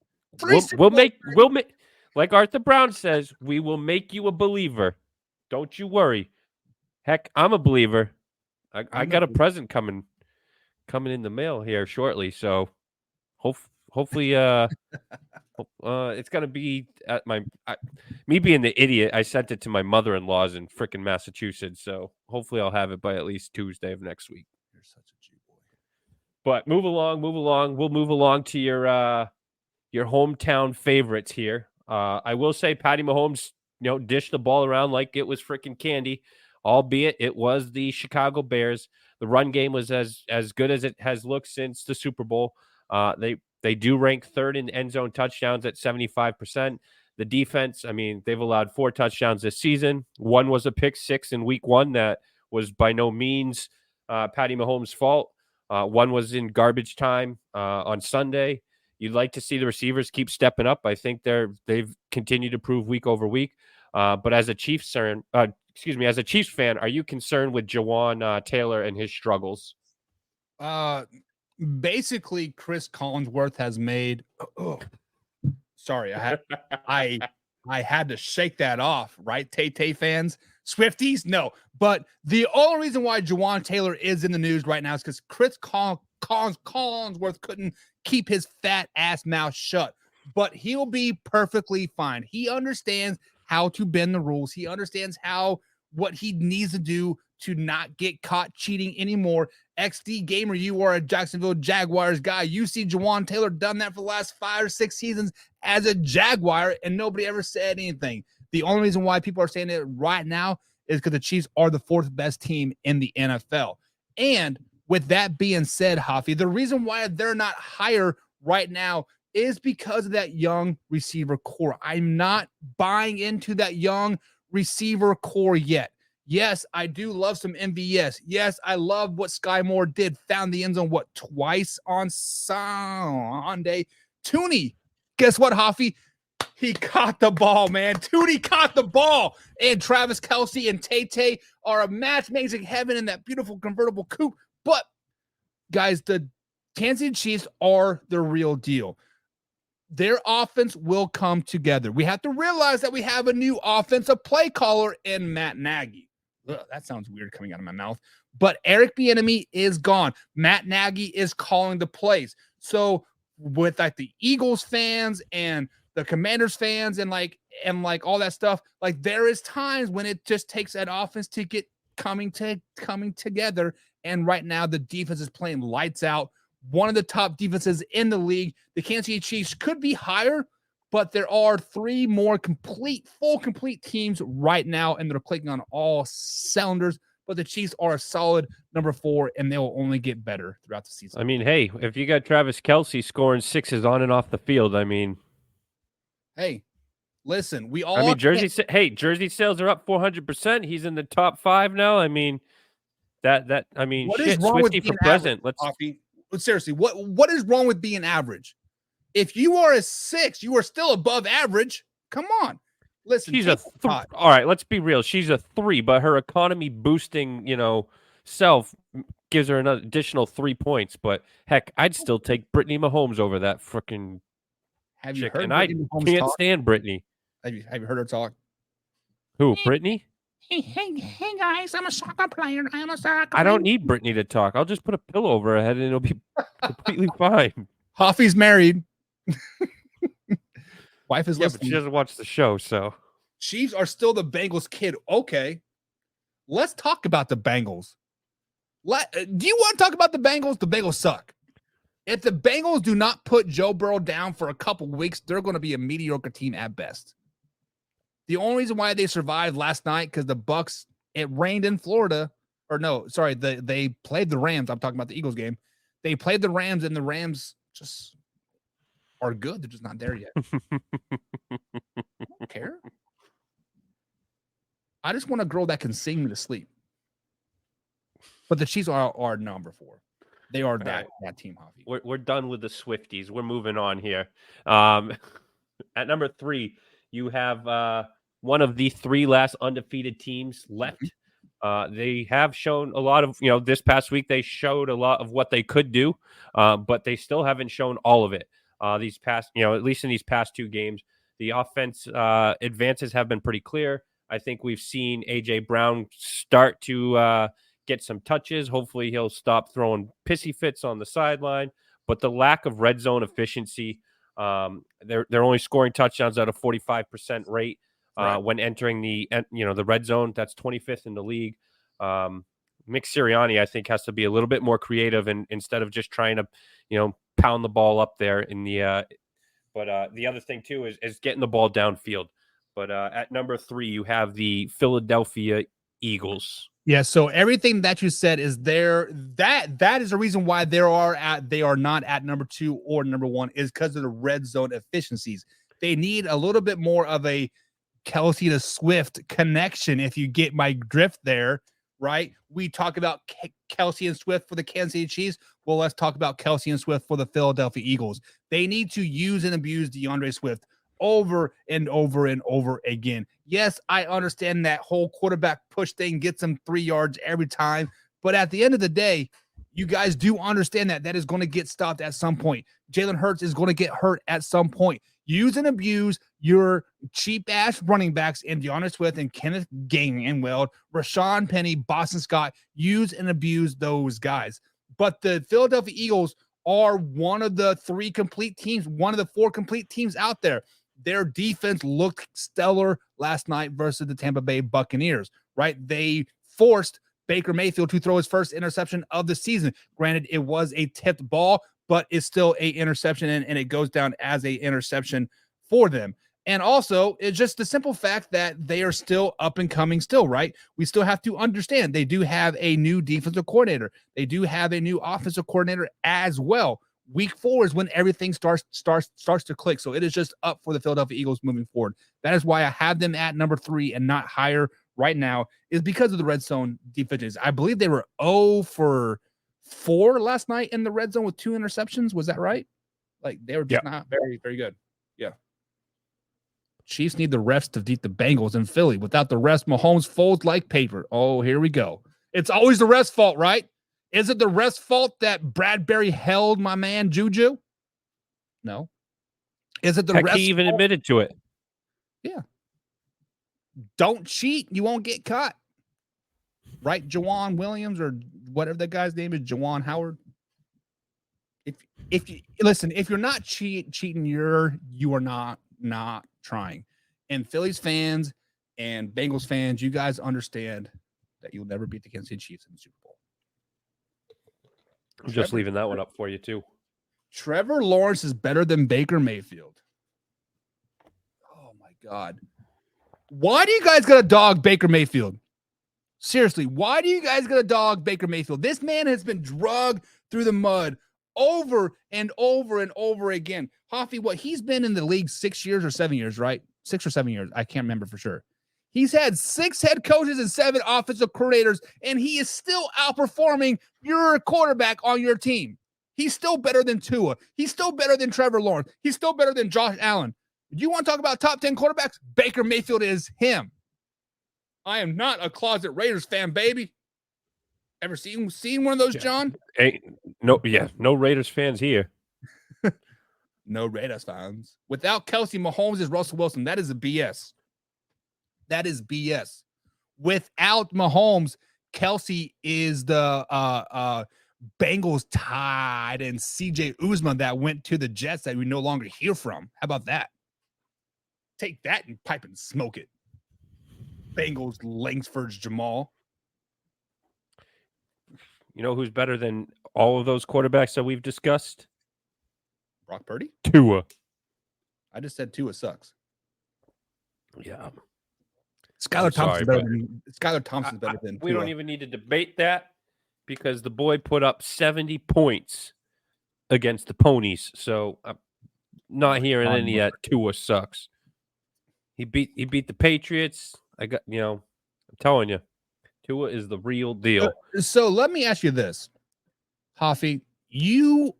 We'll make like Arthur Brown says, we will make you a believer. Don't you worry. Heck, I'm a believer. I got a present coming in the mail here shortly. So hopefully it's gonna be at me being the idiot. I sent it to my mother-in-law's in frickin' Massachusetts. So hopefully I'll have it by at least Tuesday of next week. You're such a G boy. But move along. We'll move along to your hometown favorites here. I will say Patty Mahomes, dished the ball around like it was freaking candy, albeit it was the Chicago Bears. The run game was as good as it has looked since the Super Bowl. They do rank third in end zone touchdowns at 75%. The defense, I mean, they've allowed 4 touchdowns this season. One was a pick 6 in week 1 that was by no means Patty Mahomes' fault. One was in garbage time on Sunday. You'd like to see the receivers keep stepping up. I think they've continued to prove week over week. But as a Chiefs fan, are you concerned with Jawan Taylor and his struggles? Basically, Chris Collinsworth has made. Sorry, I had to shake that off, right? Tay fans, Swifties, no. But the only reason why Jawan Taylor is in the news right now is because Chris Collinsworth couldn't keep his fat ass mouth shut. But he'll be perfectly fine. He understands how to bend the rules. He understands what he needs to do to not get caught cheating anymore. XD Gamer, you are a Jacksonville Jaguars guy. You see Jawan Taylor done that for the last 5 or 6 seasons as a Jaguar, and nobody ever said anything. The only reason why people are saying it right now is because the Chiefs are the 4th best team in the NFL. And with that being said, Hoffy, the reason why they're not higher right now is because of that young receiver core. I'm not buying into that young receiver core yet. Yes, I do love some MVS. Yes, I love what Sky Moore did. Found the end zone, twice on Sunday. Tooney, guess what, Hoffy? He caught the ball, man. Tooney caught the ball. And Travis Kelce and Tay are a match made in heaven in that beautiful convertible coupe. But, guys, the Kansas City Chiefs are the real deal. Their offense will come together. We have to realize that we have a new offensive play caller in Matt Nagy. Ugh, that sounds weird coming out of my mouth. But Eric Bieniemy is gone. Matt Nagy is calling the plays. So with the Eagles fans and the Commanders fans and all that stuff. Like there is times when it just takes that offense to get coming together. And right now the defense is playing lights out. One of the top defenses in the league. The Kansas City Chiefs could be higher, but there are 3 more full complete teams right now, and they're clicking on all cylinders. But the Chiefs are a solid number 4, and they will only get better throughout the season. I mean, hey, if you got Travis Kelce scoring 6s on and off the field, I mean, hey, listen, we all. I mean, jersey sales are up 400%. He's in the top 5 now. I mean, I mean, what shit, is wrong with Swifty for being president. average, seriously, what is wrong with being average? If you are a 6, you are still above average. Come on. Listen, she's all right, let's be real. She's a 3, but her economy boosting, self gives her an additional 3 points. But heck, I'd still take Brittany Mahomes over that freaking chick. And I can't stand Brittany. Have you heard her talk? Who, Brittany? Hey guys, I'm a soccer player. I don't need Brittany to talk. I'll just put a pillow over her head and it'll be completely fine. Hoffy's married. Wife is listening. But she doesn't watch the show, so. Chiefs are still the Bengals kid. Okay. Let's talk about the Bengals. Do you want to talk about the Bengals? The Bengals suck. If the Bengals do not put Joe Burrow down for a couple weeks, they're going to be a mediocre team at best. The only reason why they survived last night because the Bucs, it rained in Florida. Or no, sorry, they played the Rams. I'm talking about the Eagles game. They played the Rams, and the Rams just are good. They're just not there yet. I don't care. I just want a girl that can sing me to sleep. But the Chiefs are number 4. They are that team, Javi. We're done with the Swifties. We're moving on here. At number 3, you have one of the 3 last undefeated teams left. They have shown a lot of, this past week they showed a lot of what they could do, but they still haven't shown all of it. These past, at least in these past 2 games, the offense advances have been pretty clear. I think we've seen A.J. Brown start to get some touches. Hopefully he'll stop throwing pissy fits on the sideline. But the lack of red zone efficiency, they're only scoring touchdowns at a 45% rate when entering the red zone. That's 25th in the league. Mick Sirianni, I think, has to be a little bit more creative and instead of just trying to, pound the ball up there in the but the other thing too is getting the ball downfield. But at number 3, you have the Philadelphia Eagles. Yeah, so everything that you said is there. That is the reason why they are not at number 2 or number 1 is because of the red zone efficiencies. They need a little bit more of a Kelce to Swift connection, if you get my drift there, right? We talk about Kelce and Swift for the Kansas City Chiefs. Well, let's talk about Kelce and Swift for the Philadelphia Eagles. They need to use and abuse DeAndre Swift over and over and over again. Yes, I understand that whole quarterback push thing gets them 3 yards every time. But at the end of the day, you guys do understand that is going to get stopped at some point. Jalen Hurts is going to get hurt at some point. Use and abuse your cheap-ass running backs in DeAndre Swift and Kenneth Gainwell, Rashawn Penny, Boston Scott. Use and abuse those guys. But the Philadelphia Eagles are one of the 3 complete teams, one of the 4 complete teams out there. Their defense looked stellar last night versus the Tampa Bay Buccaneers, right? They forced Baker Mayfield to throw his first interception of the season. Granted, it was a tipped ball, but it's still an interception, and it goes down as an interception for them. And also, it's just the simple fact that they are still up and coming still, right? We still have to understand they do have a new defensive coordinator. They do have a new offensive coordinator as well. Week 4 is when everything starts to click. So it is just up for the Philadelphia Eagles moving forward. That is why I have them at number 3 and not higher right now, is because of the red zone defenses. I believe they were 0 for 4 last night in the red zone with 2 interceptions. Was that right? Like they were just not very, very good. Yeah. Chiefs need the refs to beat the Bengals in Philly. Without the refs, Mahomes folds like paper. Oh, here we go. It's always the refs' fault, right? Is it the refs' fault that Bradbury held my man Juju? No. Is it the refs' He even admitted to it. Yeah. Don't cheat. You won't get caught. Right, Jawan Williams or whatever that guy's name is, Jawan Howard. If you listen, if you're not cheating, you are not not trying. And Phillies fans and Bengals fans, you guys understand that you'll never beat the Kansas City Chiefs in the Super Bowl. I'm just leaving that one up for you too. Trevor Lawrence is better than Baker Mayfield. Oh my God. Why do you guys got to dog Baker Mayfield? Seriously, why do you guys got to dog Baker Mayfield? This man has been drugged through the mud over and over and over again. Hoffy, he's been in the league 6 years or 7 years, right? 6 or 7 years. I can't remember for sure. He's had 6 head coaches and 7 offensive coordinators, and he is still outperforming your quarterback on your team. He's still better than Tua. He's still better than Trevor Lawrence. He's still better than Josh Allen. You want to talk about top 10 quarterbacks? Baker Mayfield is him. I am not a closet Raiders fan, baby. Ever seen one of those, John? No Raiders fans here. No Raiders fans. Without Kelsey, Mahomes is Russell Wilson. That is a BS. That is BS. Without Mahomes, Kelsey is the Bengals tied and CJ Uzma that went to the Jets that we no longer hear from. How about that? Take that and pipe and smoke it. Bengals, Langsford's Jamal. You know who's better than all of those quarterbacks that we've discussed? Brock Purdy? Tua. I just said Tua sucks. Yeah. Skylar Thompson's better than we Tua. don't even need to debate that because the boy put up 70 points against the Ponies. So I'm not hearing any of that Tua sucks. He beat the Patriots. I'm telling you, Tua is the real deal. So let me ask you this, Hoffy. You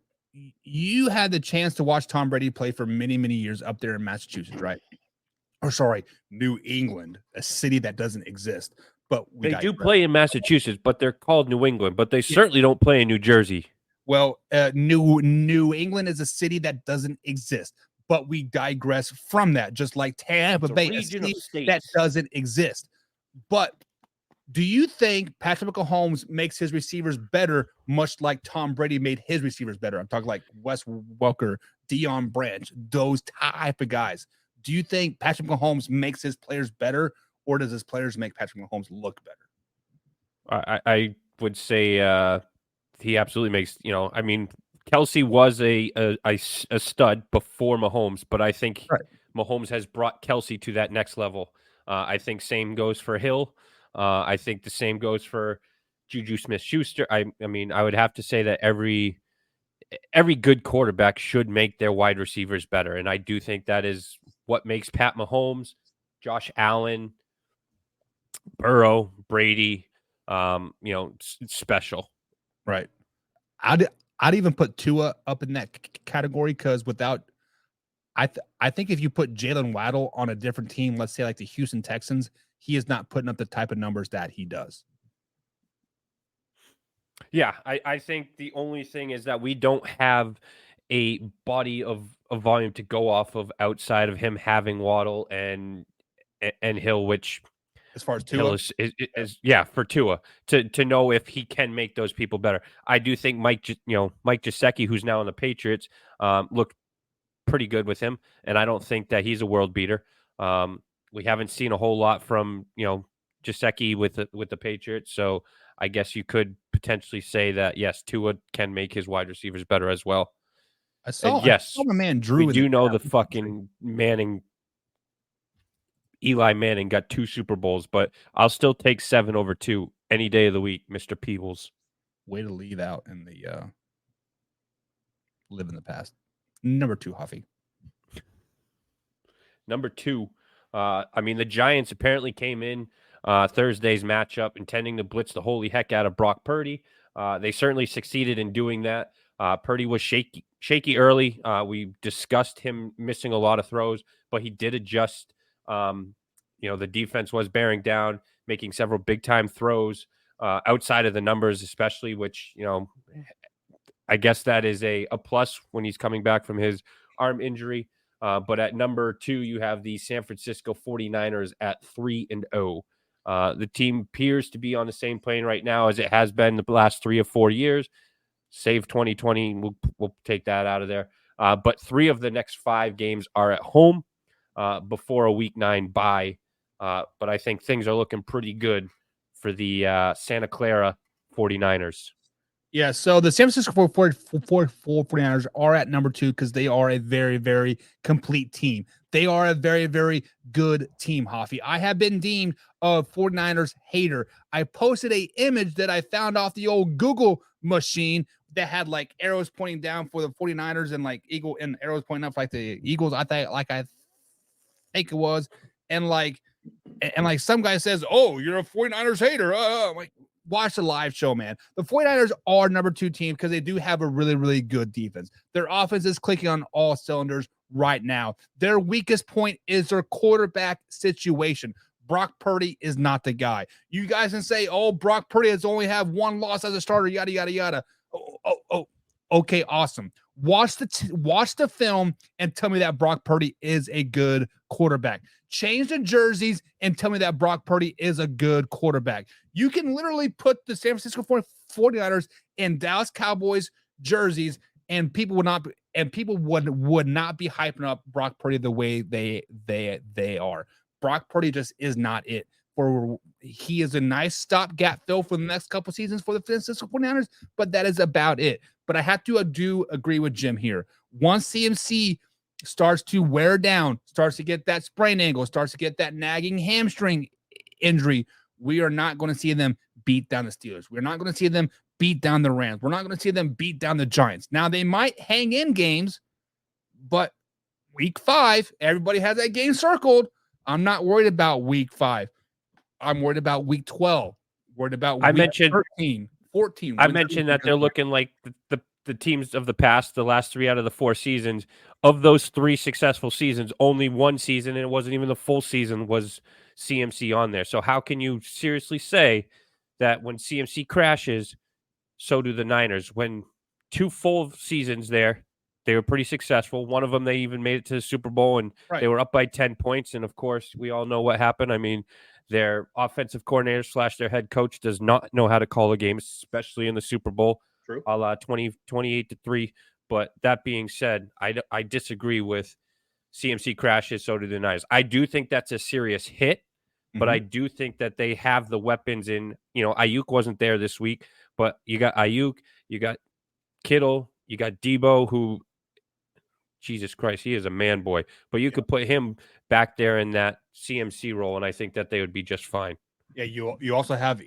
had the chance to watch Tom Brady play for many, many years up there in Massachusetts, right? Or sorry, New England, a city that doesn't exist. But they do play in Massachusetts, but they're called New England. But they certainly don't play in New Jersey. Well, New England is a city that doesn't exist. But we digress from that, just like Tampa Bay, a city that doesn't exist. But do you think Patrick Mahomes makes his receivers better, much like Tom Brady made his receivers better? I'm talking like Wes Welker, Deion Branch, those type of guys. Do you think Patrick Mahomes makes his players better, or does his players make Patrick Mahomes look better? I would say he absolutely makes, Kelsey was a stud before Mahomes, but I think Mahomes has brought Kelsey to that next level. I think same goes for Hill. I think the same goes for Juju Smith-Schuster. I would have to say that every good quarterback should make their wide receivers better, and I do think that is what makes Pat Mahomes, Josh Allen, Burrow, Brady, special. Right. I'd even put Tua up in that category because I think if you put Jalen Waddle on a different team, let's say like the Houston Texans, he is not putting up the type of numbers that he does. Yeah, I think the only thing is that we don't have a body of volume to go off of outside of him having Waddle and Hill, which as far as Tua is for Tua to know if he can make those people better. I do think Mike Gesicki, who's now on the Patriots, looked pretty good with him, and I don't think that he's a world beater. We haven't seen a whole lot from Gesicki with the Patriots, so I guess you could potentially say that yes, Tua can make his wide receivers better as well. I saw my man Drew. We do know the fucking Eli Manning got 2 Super Bowls, but I'll still take 7 over 2 any day of the week, Mr. Peebles. Way to leave out in the live in the past. Number 2, Huffy. Number 2. The Giants apparently came in Thursday's matchup intending to blitz the holy heck out of Brock Purdy. They certainly succeeded in doing that. Purdy was shaky early. We discussed him missing a lot of throws, but he did adjust. The defense was bearing down, making several big-time throws outside of the numbers, especially, which, I guess that is a plus when he's coming back from his arm injury. But at number 2, you have the San Francisco 49ers at 3-0. The team appears to be on the same plane right now as it has been the last 3 or 4 years. Save 2020, we'll take that out of there. But 3 of the next 5 games are at home. before a Week 9 bye. But I think things are looking pretty good for the Santa Clara 49ers. Yeah, so the San Francisco 49ers are at number 2 because they are a very, very complete team. They are a very, very good team, Hoffy. I have been deemed a 49ers hater. I posted a image that I found off the old Google machine that had like arrows pointing down for the 49ers and like eagle and arrows pointing up like the Eagles. I think it was. And like some guy says, "Oh, you're a 49ers hater." I'm like, watch the live show, man. The 49ers are number 2 team because they do have a really, really good defense. Their offense is clicking on all cylinders right now. Their weakest point is their quarterback situation. Brock Purdy is not the guy. You guys can say, "Oh, Brock Purdy has only have one loss as a starter," yada, yada, yada. Oh, okay, awesome. Watch the film and tell me that Brock Purdy is a good quarterback. Change the jerseys and tell me that Brock Purdy is a good quarterback. You can literally put the San Francisco 49ers in Dallas Cowboys jerseys and people would not be hyping up Brock Purdy the way they are. Brock Purdy just is not it. He is a nice stopgap fill for the next couple seasons for the San Francisco 49ers, but that is about it. But I have to agree with Jim here. Once CMC starts to wear down, starts to get that sprain angle, starts to get that nagging hamstring injury, we are not going to see them beat down the Steelers. We're not going to see them beat down the Rams. We're not going to see them beat down the Giants. Now, they might hang in games, but week 5, everybody has that game circled. I'm not worried about week 5. I'm worried about week 12. Worried about week 13, 14. I mentioned that they're looking like the teams of the past, the last 3 out of the 4 seasons. Of those 3 successful seasons, only one season, and it wasn't even the full season, was CMC on there. So how can you seriously say that when CMC crashes, so do the Niners? When 2 full seasons there, they were pretty successful. One of them, they even made it to the Super Bowl, and they were up by 10 points. And, of course, we all know what happened. I mean, their offensive coordinator / their head coach does not know how to call a game, especially in the Super Bowl. True. 28-3. But that being said, I disagree with CMC crashes, so do the Niners. I do think that's a serious hit, but I do think that they have the weapons in, Ayuk wasn't there this week, but you got Ayuk, you got Kittle, you got Debo, who, Jesus Christ, he is a man boy. But you could put him back there in that CMC role, and I think that they would be just fine. Yeah, you also have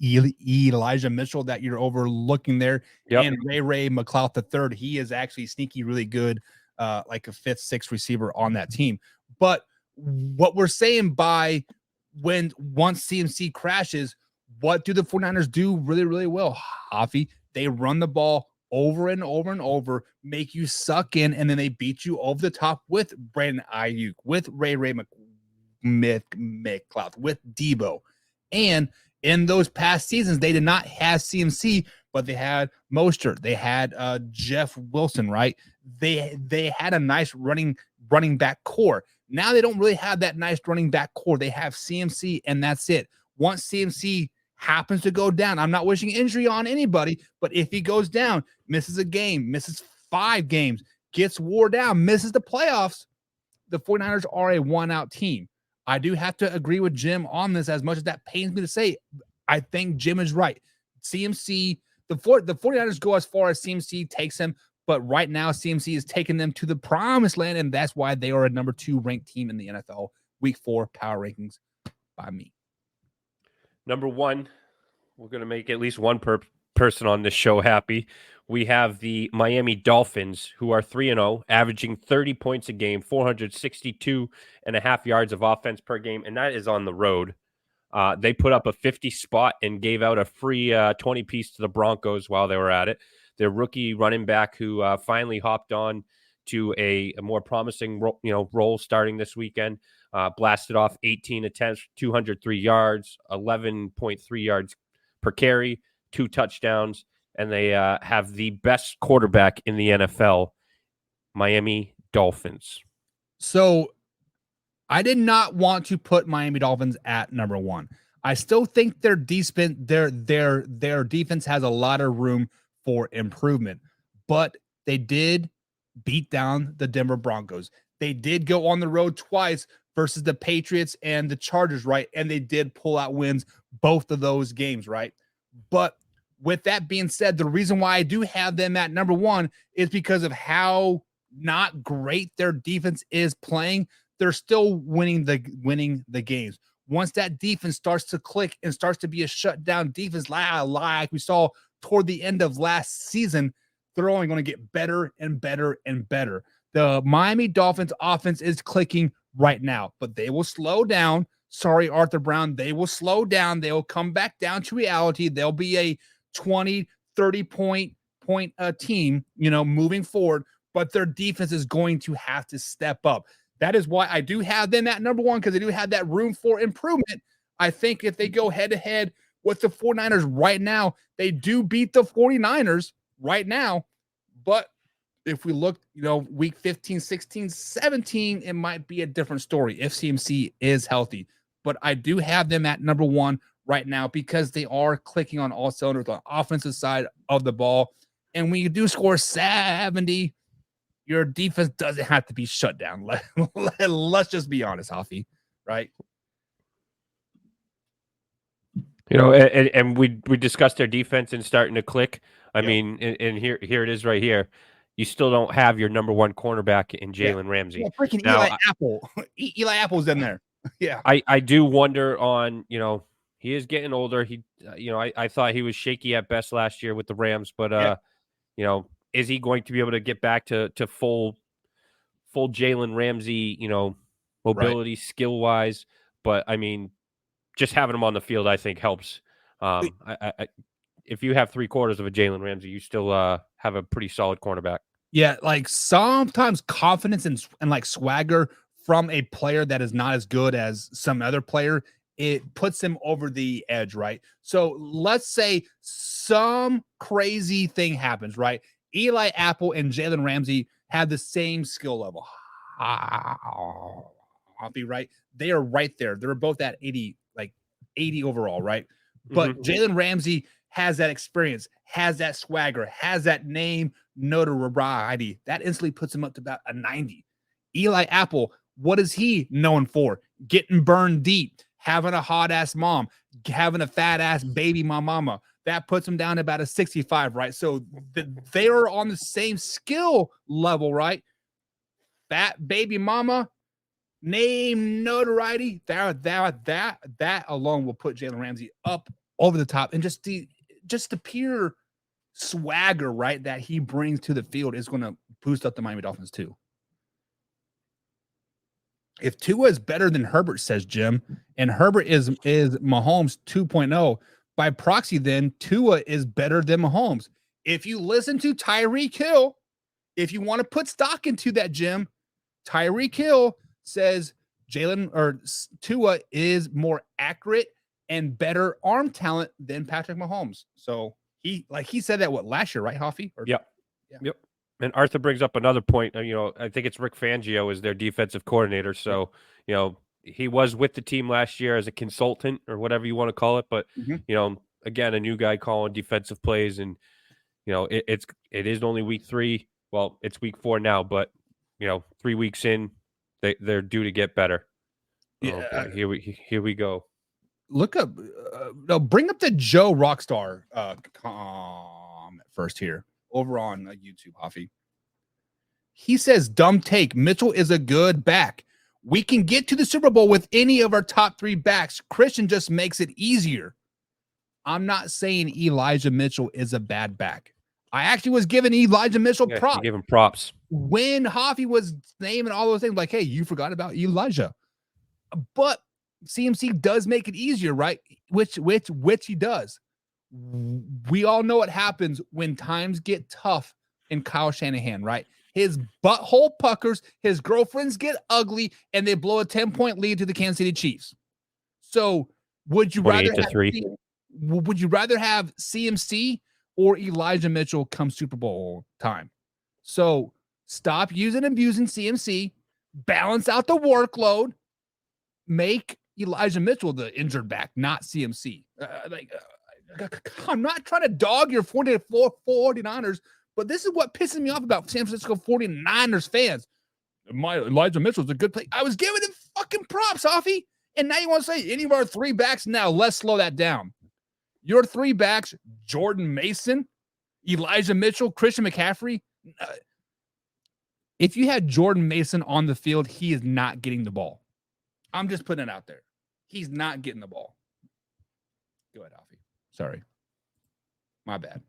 Elijah Mitchell that you're overlooking there, and Ray McLeod III. He is actually sneaky, really good, like a 5th, 6th receiver on that team. But what we're saying by once CMC crashes, what do the 49ers do really, really well, Hoffy? They run the ball over and over and over, make you suck in, and then they beat you over the top with Brandon Ayuk, with Ray McLeod, with Debo. And in those past seasons, they did not have CMC, but they had Mostert. They had Jeff Wilson, right? They had a nice running back core. Now they don't really have that nice running back core. They have CMC, and that's it. Once CMC happens to go down, I'm not wishing injury on anybody, but if he goes down, misses a game, misses 5 games, gets wore down, misses the playoffs, the 49ers are a one-out team. I do have to agree with Jim on this, as much as that pains me to say. I think Jim is right. CMC, the 49ers go as far as CMC takes them, but right now CMC is taking them to the promised land, and that's why they are a number 2 ranked team in the NFL Week 4 power rankings by me. Number 1, we're going to make at least one person on this show happy. We have the Miami Dolphins, who are 3-0, averaging 30 points a game, 462.5 yards of offense per game, and that is on the road. They put up a 50 spot and gave out a free 20-piece to the Broncos while they were at it. Their rookie running back, who finally hopped on to a more promising role starting this weekend, blasted off 18 attempts, 203 yards, 11.3 yards per carry, 2 touchdowns, and they have the best quarterback in the NFL, Miami Dolphins. So I did not want to put Miami Dolphins at number 1. I still think their defense has a lot of room for improvement, but they did beat down the Denver Broncos. They did go on the road twice versus the Patriots and the Chargers, right? And they did pull out wins both of those games, right? But with that being said, the reason why I do have them at number one is because of how not great their defense is playing. They're still winning the games. Once that defense starts to click and starts to be a shutdown defense, like we saw toward the end of last season, they're only going to get better and better and better. The Miami Dolphins offense is clicking right now, but they will slow down. Sorry, Arthur Brown. They will slow down. They will come back down to reality. They'll be a 20, 30 point team, moving forward, but their defense is going to have to step up. That is why I do have them at number one, because they do have that room for improvement. I think if they go head to head with the 49ers right now, they do beat the 49ers right now. But if we look, week 15, 16, 17, it might be a different story if CMC is healthy. But I do have them at number one right now because they are clicking on all cylinders on the offensive side of the ball. And when you do score 70, your defense doesn't have to be shut down. Let's just be honest, Hoffy, right? And we discussed their defense and starting to click. I mean, and here it is right here. You still don't have your number one cornerback in Jalen Ramsey. Yeah, freaking Eli Apple. Eli Apple's in there. Yeah. I do wonder on, he is getting older. He, I thought he was shaky at best last year with the Rams, but, is he going to be able to get back to full Jalen Ramsey, mobility, skill wise? But I mean, just having him on the field, I think helps. If you have 3/4 of a Jalen Ramsey, you still have a pretty solid cornerback. Yeah, like sometimes confidence and like swagger from a player that is not as good as some other player, it puts him over the edge, right? So let's say some crazy thing happens, right? Eli Apple and Jalen Ramsey have the same skill level. I'll be right. They are right there. They're both at 80 overall, right? But Jalen Ramsey has that experience, has that swagger, has that name notoriety. That instantly puts him up to about a 90. Eli Apple, what is he known for? Getting burned deep, having a hot ass mom, having a fat ass baby mama. That puts him down to about a 65, right? So they are on the same skill level, right? Fat baby mama, name notoriety, that alone will put Jalen Ramsey up over the top, and just the pure swagger, right, that he brings to the field is going to boost up the Miami Dolphins too. If Tua is better than Herbert, says Jim, and Herbert is Mahomes 2.0, by proxy, then Tua is better than Mahomes. If you listen to Tyreek Hill, if you want to put stock into that, Jim, Tyreek Hill says Tua is more accurate and better arm talent than Patrick Mahomes. So he said that last year, right, Hoffy? Yep. And Arthur brings up another point. I think it's Rick Fangio is their defensive coordinator. So, he was with the team last year as a consultant or whatever you want to call it. But, again, a new guy calling defensive plays, and, it is only week 3. Well, it's week 4 now, but, 3 weeks in, they're due to get better. Yeah. Oh, here we go. Look up, bring up the Joe Rockstar comment first here over on YouTube, Hoffy. He says, dumb take. Mitchell is a good back. We can get to the Super Bowl with any of our top 3 backs. Christian just makes it easier. I'm not saying Elijah Mitchell is a bad back. I actually was giving Elijah Mitchell props. Give him props. When Hoffy was naming all those things, like, hey, you forgot about Elijah. But CMC does make it easier, right? Which he does. We all know what happens when times get tough in Kyle Shanahan, right? His butthole puckers, his girlfriends get ugly, and they blow a 10-point lead to the Kansas City Chiefs. So would you rather have CMC or Elijah Mitchell come Super Bowl time? So stop using and abusing CMC, balance out the workload, make Elijah Mitchell the injured back, not CMC. I'm not trying to dog your 49ers, But this is what pisses me off about San Francisco 49ers fans. Elijah Mitchell's a good play. I was giving him fucking props, Hoffy. And now you want to say any of our three backs? Now, let's slow that down. Your three backs, Jordan Mason, Elijah Mitchell, Christian McCaffrey. If you had Jordan Mason on the field, he is not getting the ball. I'm just putting it out there. He's not getting the ball. Go ahead, Hoffy. Sorry. My bad.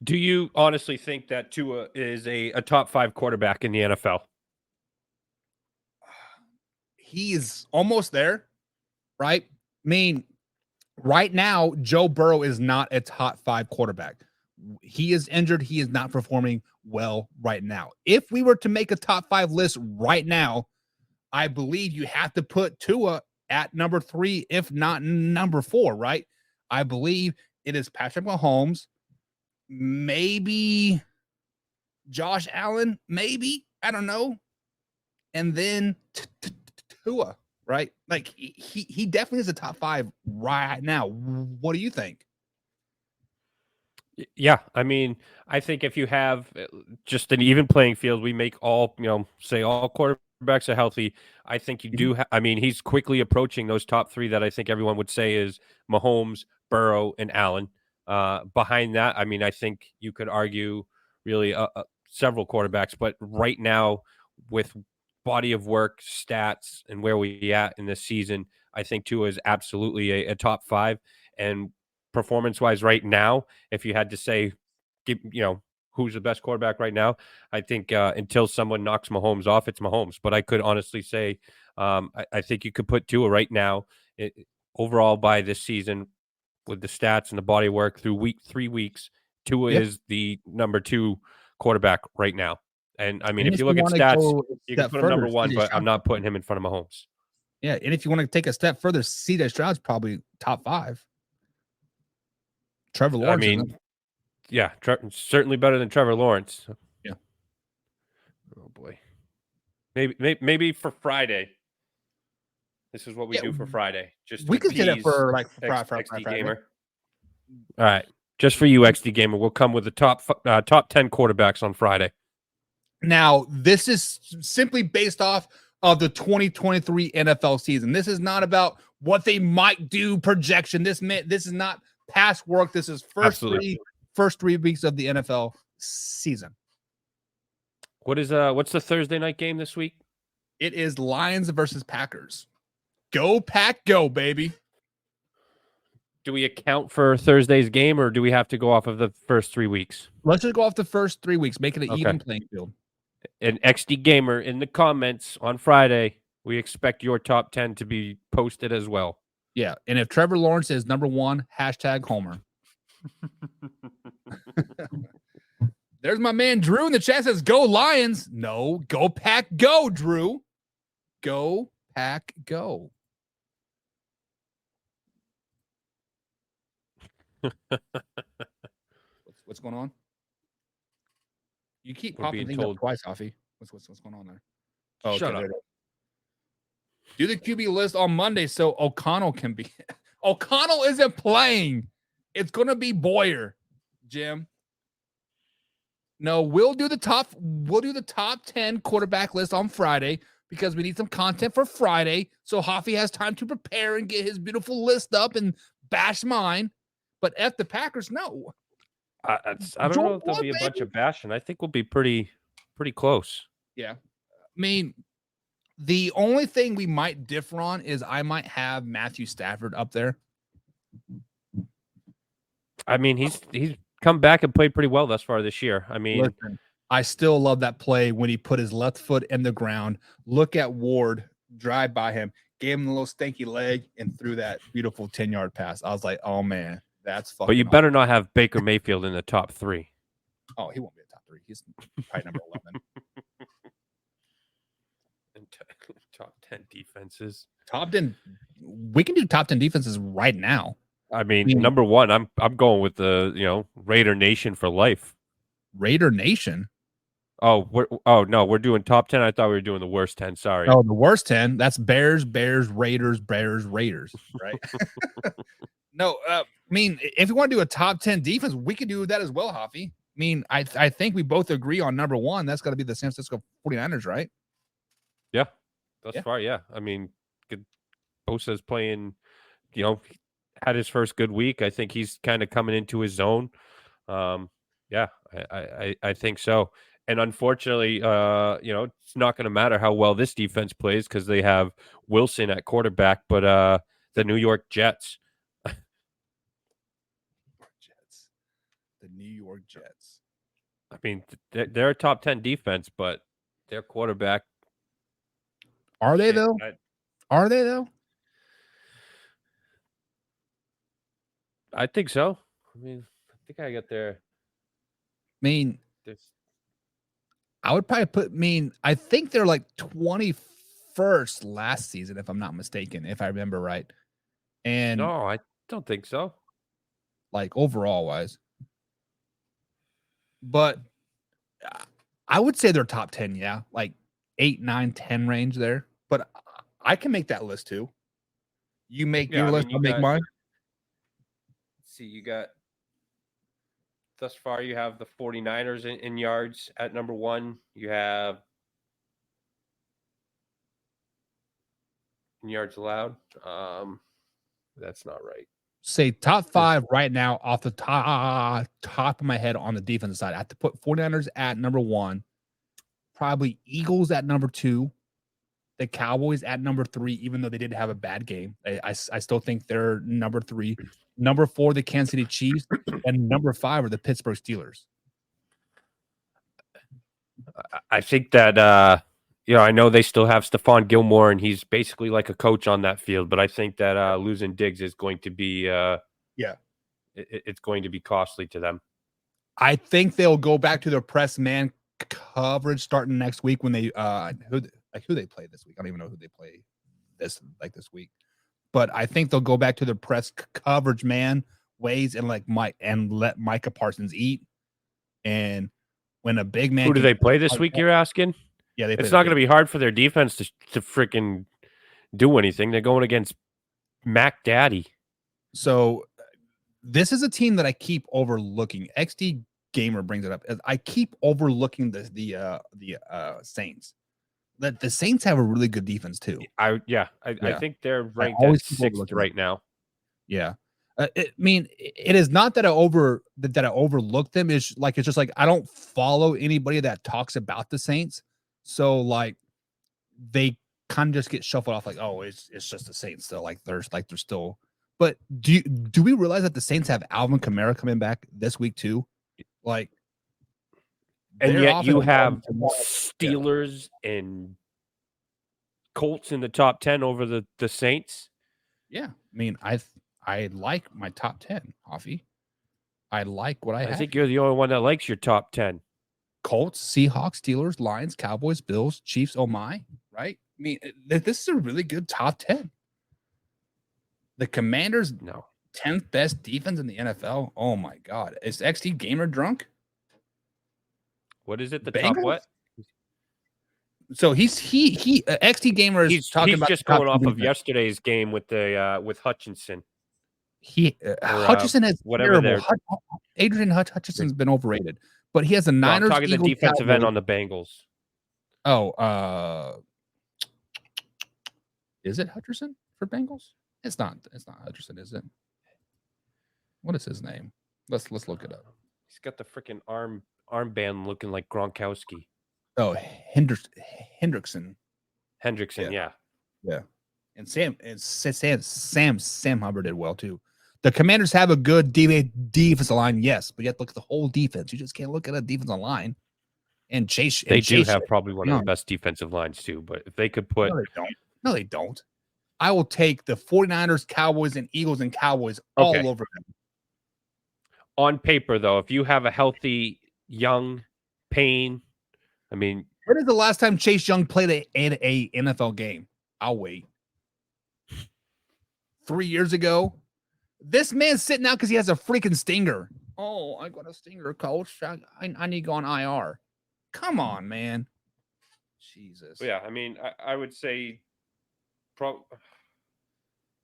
Do you honestly think that Tua is a top 5 quarterback in the NFL? He is almost there, right? I mean, right now, Joe Burrow is not a top 5 quarterback. He is injured. He is not performing well right now. If we were to make a top 5 list right now, I believe you have to put Tua at number 3, if not number 4, right? I believe it is Patrick Mahomes, maybe Josh Allen, maybe, I don't know. And then Tua, right? Like he definitely is a top 5 right now. What do you think? Yeah, I mean, I think if you have just an even playing field, we make all, say all quarterbacks are healthy. I think you do. I mean, he's quickly approaching those top 3 that I think everyone would say is Mahomes, Burrow, and Allen. Behind that, I mean, I think you could argue really several quarterbacks, but right now with body of work, stats, and where we at in this season, I think Tua is absolutely a top 5. And performance-wise right now, if you had to say, who's the best quarterback right now, I think until someone knocks Mahomes off, it's Mahomes. But I could honestly say I think you could put Tua right now overall by this season with the stats and the body work through 3 weeks. Tua is the number 2 quarterback right now. And I mean, if you look at stats, you can put him number 1, but I'm not putting him in front of Mahomes. Yeah, and if you want to take a step further, C.J. Stroud's probably top 5. Trevor Lawrence. I mean, yeah, certainly better than Trevor Lawrence. Yeah. Oh boy. Maybe for Friday. This is what we do for Friday. Just we could get it for like XD Gamer. All right, just for you, XD Gamer. We'll come with the top 10 quarterbacks on Friday. Now, this is simply based off of the 2023 NFL season. This is not about what they might do projection. This is not past work. This is first 3 weeks of the NFL season. What's the Thursday night game this week? It is Lions versus Packers. Go Pack, go, baby. Do we account for Thursday's game, or do we have to go off of the first 3 weeks? Let's just go off the first 3 weeks, make it an even playing field. And XD Gamer, in the comments on Friday, we expect your top 10 to be posted as well. Yeah, and if Trevor Lawrence is number 1, #Homer. There's my man Drew in the chat says, go Lions. No, go Pack, go, Drew. Go Pack, go. What's going on? You keep popping things up twice, Hoffy. What's going on there? Oh, shut up. Do the QB list on Monday so O'Connell can be. O'Connell isn't playing. It's going to be Boyer, Jim. No, we'll do the top 10 quarterback list on Friday because we need some content for Friday. So Hoffy has time to prepare and get his beautiful list up and bash mine. But F the Packers, no. I don't know if there'll be a bunch of bashing. I think we'll be pretty close. Yeah. I mean, the only thing we might differ on is I might have Matthew Stafford up there. I mean, he's come back and played pretty well thus far this year. I mean, listen, I still love that play when he put his left foot in the ground. Look at Ward drive by him, gave him a little stanky leg, and threw that beautiful 10-yard pass. I was like, oh man, that's fucking. But you better not have Baker Mayfield in the top 3. Oh, he won't be a top 3. He's probably number 11. Top 10 defenses. Top 10. We can do top 10 defenses right now. I mean, number 1, I'm going with the Raider Nation for life. Raider Nation. We're doing top 10. I thought we were doing the worst 10. Sorry. Oh, the worst 10. That's Bears, Raiders, right? No, I mean, if you want to do a top 10 defense, we could do that as well, Hoffy. I mean, I think we both agree on number one. That's got to be the San Francisco 49ers, right? Yeah, thus Yeah. far, yeah. I mean, Bosa's playing, had his first good week. I think he's kind of coming into his zone. Yeah, I think so. And unfortunately, it's not going to matter how well this defense plays because they have Wilson at quarterback, but the New York Jets. Jets. The New York Jets. I mean, they're a top 10 defense, but their quarterback. Are they, though? Are they, though? I think so. I mean, I think I got there. I mean, I would probably I think they're like 21st last season, if I'm not mistaken, if I remember right. And no, I don't think so. Like overall wise. But I would say they're top 10, yeah. Like 8, 9, 10 range there. But I can make that list too. You make your list, I'll make mine. See, you got thus far, you have the 49ers in yards at number one. You have in yards allowed. That's not right. Say top 5 right now off the top of my head on the defensive side. I have to put 49ers at number 1. Probably Eagles at number 2. The Cowboys at number 3, even though they did have a bad game. I still think they're number 3. Number 4, the Kansas City Chiefs. And number 5 are the Pittsburgh Steelers. I think that, I know they still have Stephon Gilmore, and he's basically like a coach on that field. But I think that losing Diggs is going to be, it's going to be costly to them. I think they'll go back to their press man coverage starting next week when they who they play this week. I don't even know who they play this week, but I think they'll go back to their press coverage man ways and let Micah Parsons eat. And when a big man, who do they play this week? You're asking? Yeah, it's not going to be hard for their defense to freaking do anything. They're going against Mac Daddy. So this is a team that I keep overlooking. XD Gamer brings it up. I keep overlooking the Saints. That the Saints have a really good defense too. I think they're ranked at 6th right now. Yeah. It is not that I overlook them. It's just like I don't follow anybody that talks about the Saints. So like they kind of just get shuffled off like, oh, it's just the Saints still. They're still. But do we realize that the Saints have Alvin Kamara coming back this week too? And yet you have Steelers and Colts in the top 10 over the Saints. Yeah. I mean, I like my top 10, Hoffy. I like what I have. I think you're the only one that likes your top 10. Colts, Seahawks, Steelers, Lions, Cowboys, Bills, Chiefs. Oh my, right? I mean, this is a really good top 10. The Commanders, 10th best defense in the NFL. Oh my God. Is XD Gamer drunk? What is it? The Bengals? Top what? So XD Gamer is he's just going off of yesterday's game with Hutchinson. Hutchinson has terrible. Adrian Hutchinson's been overrated, but he has a Niners. I'm talking the defensive end on the Bengals. Oh, is it Hutchinson for Bengals? It's not Hutchinson, is it? What is his name? Let's look it up. He's got the freaking armband looking like Gronkowski. Oh, Hendrickson. Yeah. And Sam Hubbard did well too. The Commanders have a good defensive line, yes, but you have to look at the whole defense. You just can't look at a defensive line. And Chase, they do have probably one of the best defensive lines too. But if they could put, no, they don't. I will take the 49ers, Cowboys, and Eagles and Cowboys all over them. On paper, though, if you have a healthy young Payne, I mean, when is the last time Chase Young played a NFL game? I'll wait. 3 years ago. This man's sitting out because he has a freaking stinger. Oh, I got a stinger, coach. I need to go on IR. Come on, man. Jesus. Yeah, I mean, I would say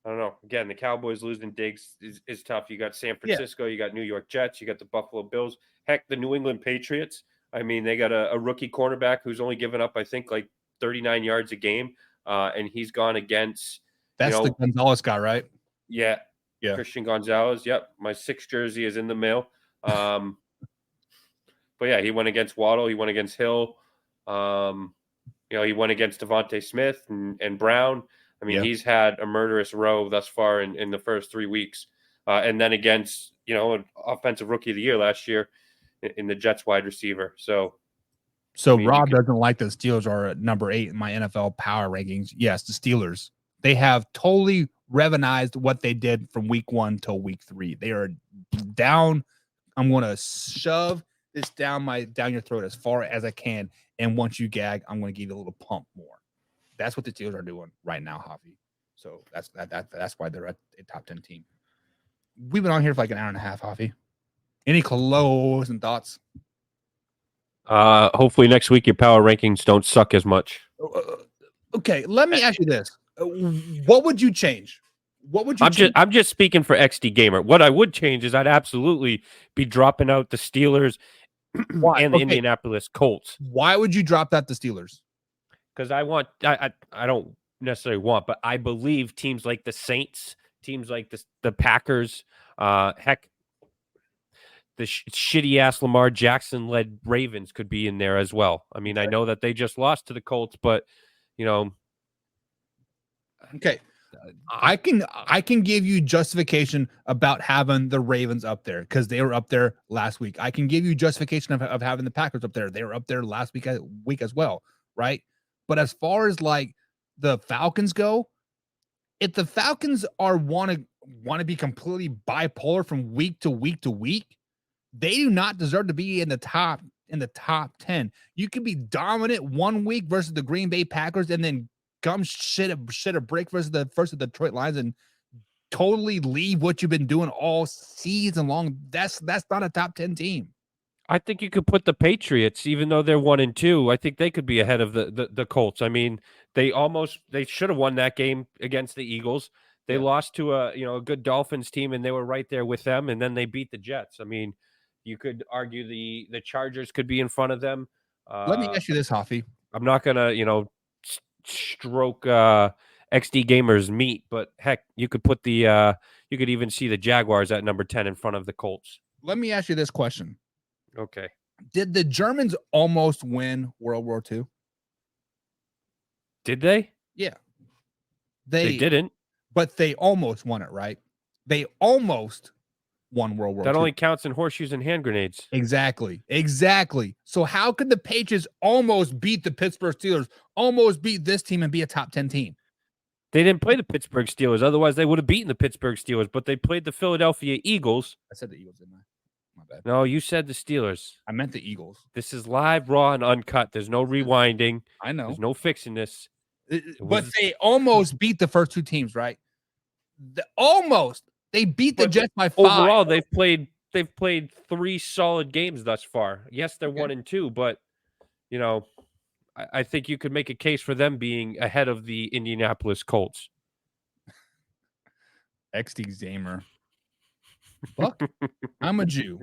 I don't know. Again, the Cowboys losing Diggs is tough. You got San Yeah. Francisco, you got New York Jets, you got the Buffalo Bills. Heck, the New England Patriots. I mean, they got a rookie cornerback who's only given up, I think, like 39 yards a game, and he's gone against, That's the Gonzalez guy, right? Yeah. Christian Gonzalez. Yep, my 6th jersey is in the mail. But yeah, he went against Waddle. He went against Hill. He went against Devontae Smith and Brown. I mean, he's had a murderous row thus far in the first 3 weeks. And then against, an offensive rookie of the year last year in the Jets wide receiver. So Rob doesn't like the Steelers are at number 8 in my NFL power rankings. Yes, the Steelers. They have totally revanized what they did from week 1 till week 3. They are down. I'm going to shove this down your throat as far as I can. And once you gag, I'm going to give you a little pump more. That's what the Steelers are doing right now, Javi. So that's why they're a top 10 team. We've been on here for like an hour and a half, Javi. Any closing thoughts? Hopefully next week your power rankings don't suck as much. Okay, let me ask you this: what would you change? I'm just speaking for XD Gamer. What I would change is I'd absolutely be dropping out the Steelers and the Indianapolis Colts. Why would you drop that the Steelers? Because I don't necessarily want, but I believe teams like the Saints, teams like the Packers, heck, the shitty ass Lamar Jackson led Ravens could be in there as well. I mean, I know that they just lost to the Colts, but okay, I can give you justification about having the Ravens up there because they were up there last week. I can give you justification of having the Packers up there. They were up there last week as well, right? But as far as like the Falcons go, if the Falcons want to be completely bipolar from week to week to week, they do not deserve to be in the top 10. You can be dominant 1 week versus the Green Bay Packers and then come shit a break versus the Detroit Lions and totally leave what you've been doing all season long. That's not a top 10 team. I think you could put the Patriots, even though they're 1-2. I think they could be ahead of the Colts. I mean, they should have won that game against the Eagles. They lost to a good Dolphins team, and they were right there with them, and then they beat the Jets. I mean, you could argue the Chargers could be in front of them. Let me ask you this, Hoffy. I'm not gonna, stroke XD Gamers meat, but heck, you could put you could even see the Jaguars at number 10 in front of the Colts. Let me ask you this question. Okay. Did the Germans almost win World War II? Did they? Yeah. They didn't. But they almost won it, right? They almost won World War II. That only counts in horseshoes and hand grenades. Exactly. So how could the Patriots almost beat the Pittsburgh Steelers, almost beat this team and be a top 10 team? They didn't play the Pittsburgh Steelers. Otherwise, they would have beaten the Pittsburgh Steelers, but they played the Philadelphia Eagles. I said the Eagles, didn't I? My bad. No, you said the Steelers. I meant the Eagles. This is live, raw, and uncut. There's no rewinding. I know. There's no fixing this. But they almost beat the first 2 teams, right? They beat the Jets by 5. Overall, they've played 3 solid games thus far. Yes, they're 1-2, but I think you could make a case for them being ahead of the Indianapolis Colts. XD Zamer. Fuck. I'm a Jew.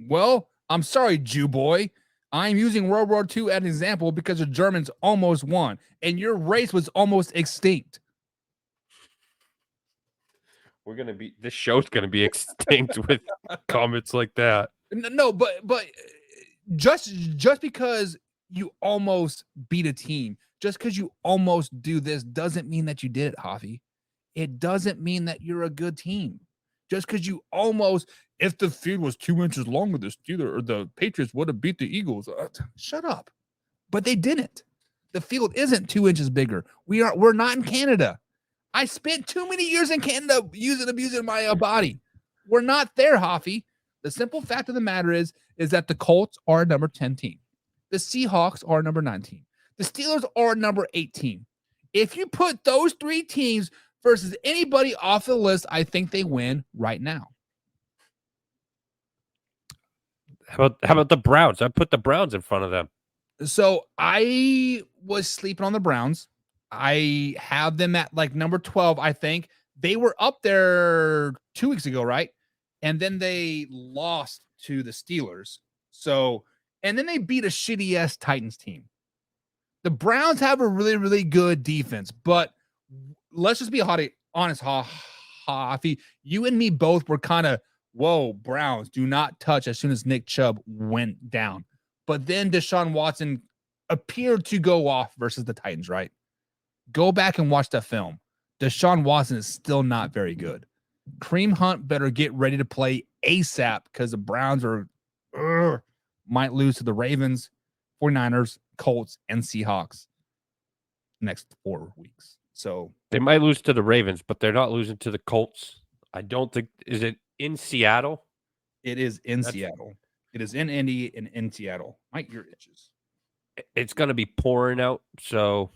Well, I'm sorry, Jew boy. I'm using World War II as an example because the Germans almost won, and your race was almost extinct. This show's gonna be extinct with comments like that. No, but just because you almost beat a team, just because you almost do this doesn't mean that you did it, Javi. It doesn't mean that you're a good team. Just because you almost, if the field was 2 inches longer, the Patriots would have beat the Eagles. Shut up. But they didn't. The field isn't 2 inches bigger. We're not in Canada. I spent too many years in Canada abusing my body. We're not there, Hoffy. The simple fact of the matter is that the Colts are a number 10 team. The Seahawks are a number 9 team. The Steelers are a number 8 team. If you put those 3 teams versus anybody off the list, I think they win right now. How about the Browns? I put the Browns in front of them. So I was sleeping on the Browns. I have them at like number 12, I think. They were up there 2 weeks ago, right? And then they lost to the Steelers. So, and then they beat a shitty ass Titans team. The Browns have a really, really good defense, but let's just be honest, Hoffy. You and me both were kind of, whoa, Browns do not touch as soon as Nick Chubb went down. But then Deshaun Watson appeared to go off versus the Titans, right? Go back and watch that film. Deshaun Watson is still not very good. Kareem Hunt better get ready to play ASAP because the Browns might lose to the Ravens, 49ers, Colts, and Seahawks next 4 weeks. So they might lose to the Ravens, but they're not losing to the Colts. I don't think. Is it in Seattle? It is in Seattle. It is in Indy and in Seattle. My ear itches. It's going to be pouring out. So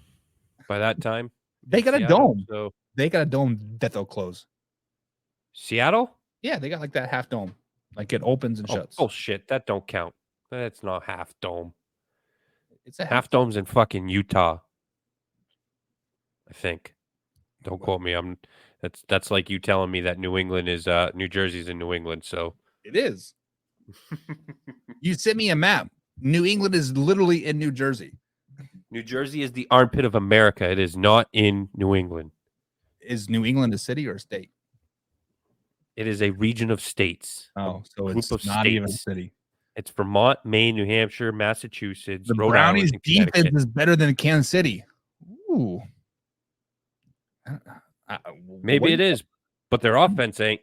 by that time, they got Seattle, a dome. So they got a dome that they'll close. Seattle? Yeah, they got like that half dome. Like it opens and shuts. Oh shit, that don't count. That's not half dome. It's a half dome's in fucking Utah. I think. Don't quote me. That's like you telling me that New England is New Jersey's in New England, so it is. You sent me a map. New England is literally in New Jersey. New Jersey is the armpit of America. It is not in New England. Is New England a city or a state? It is a region of states. Oh, so it's not even a city. It's Vermont, Maine, New Hampshire, Massachusetts, the Rhode Brownies' Island, defense is better than Kansas City. Ooh. Maybe it is, but their offense ain't.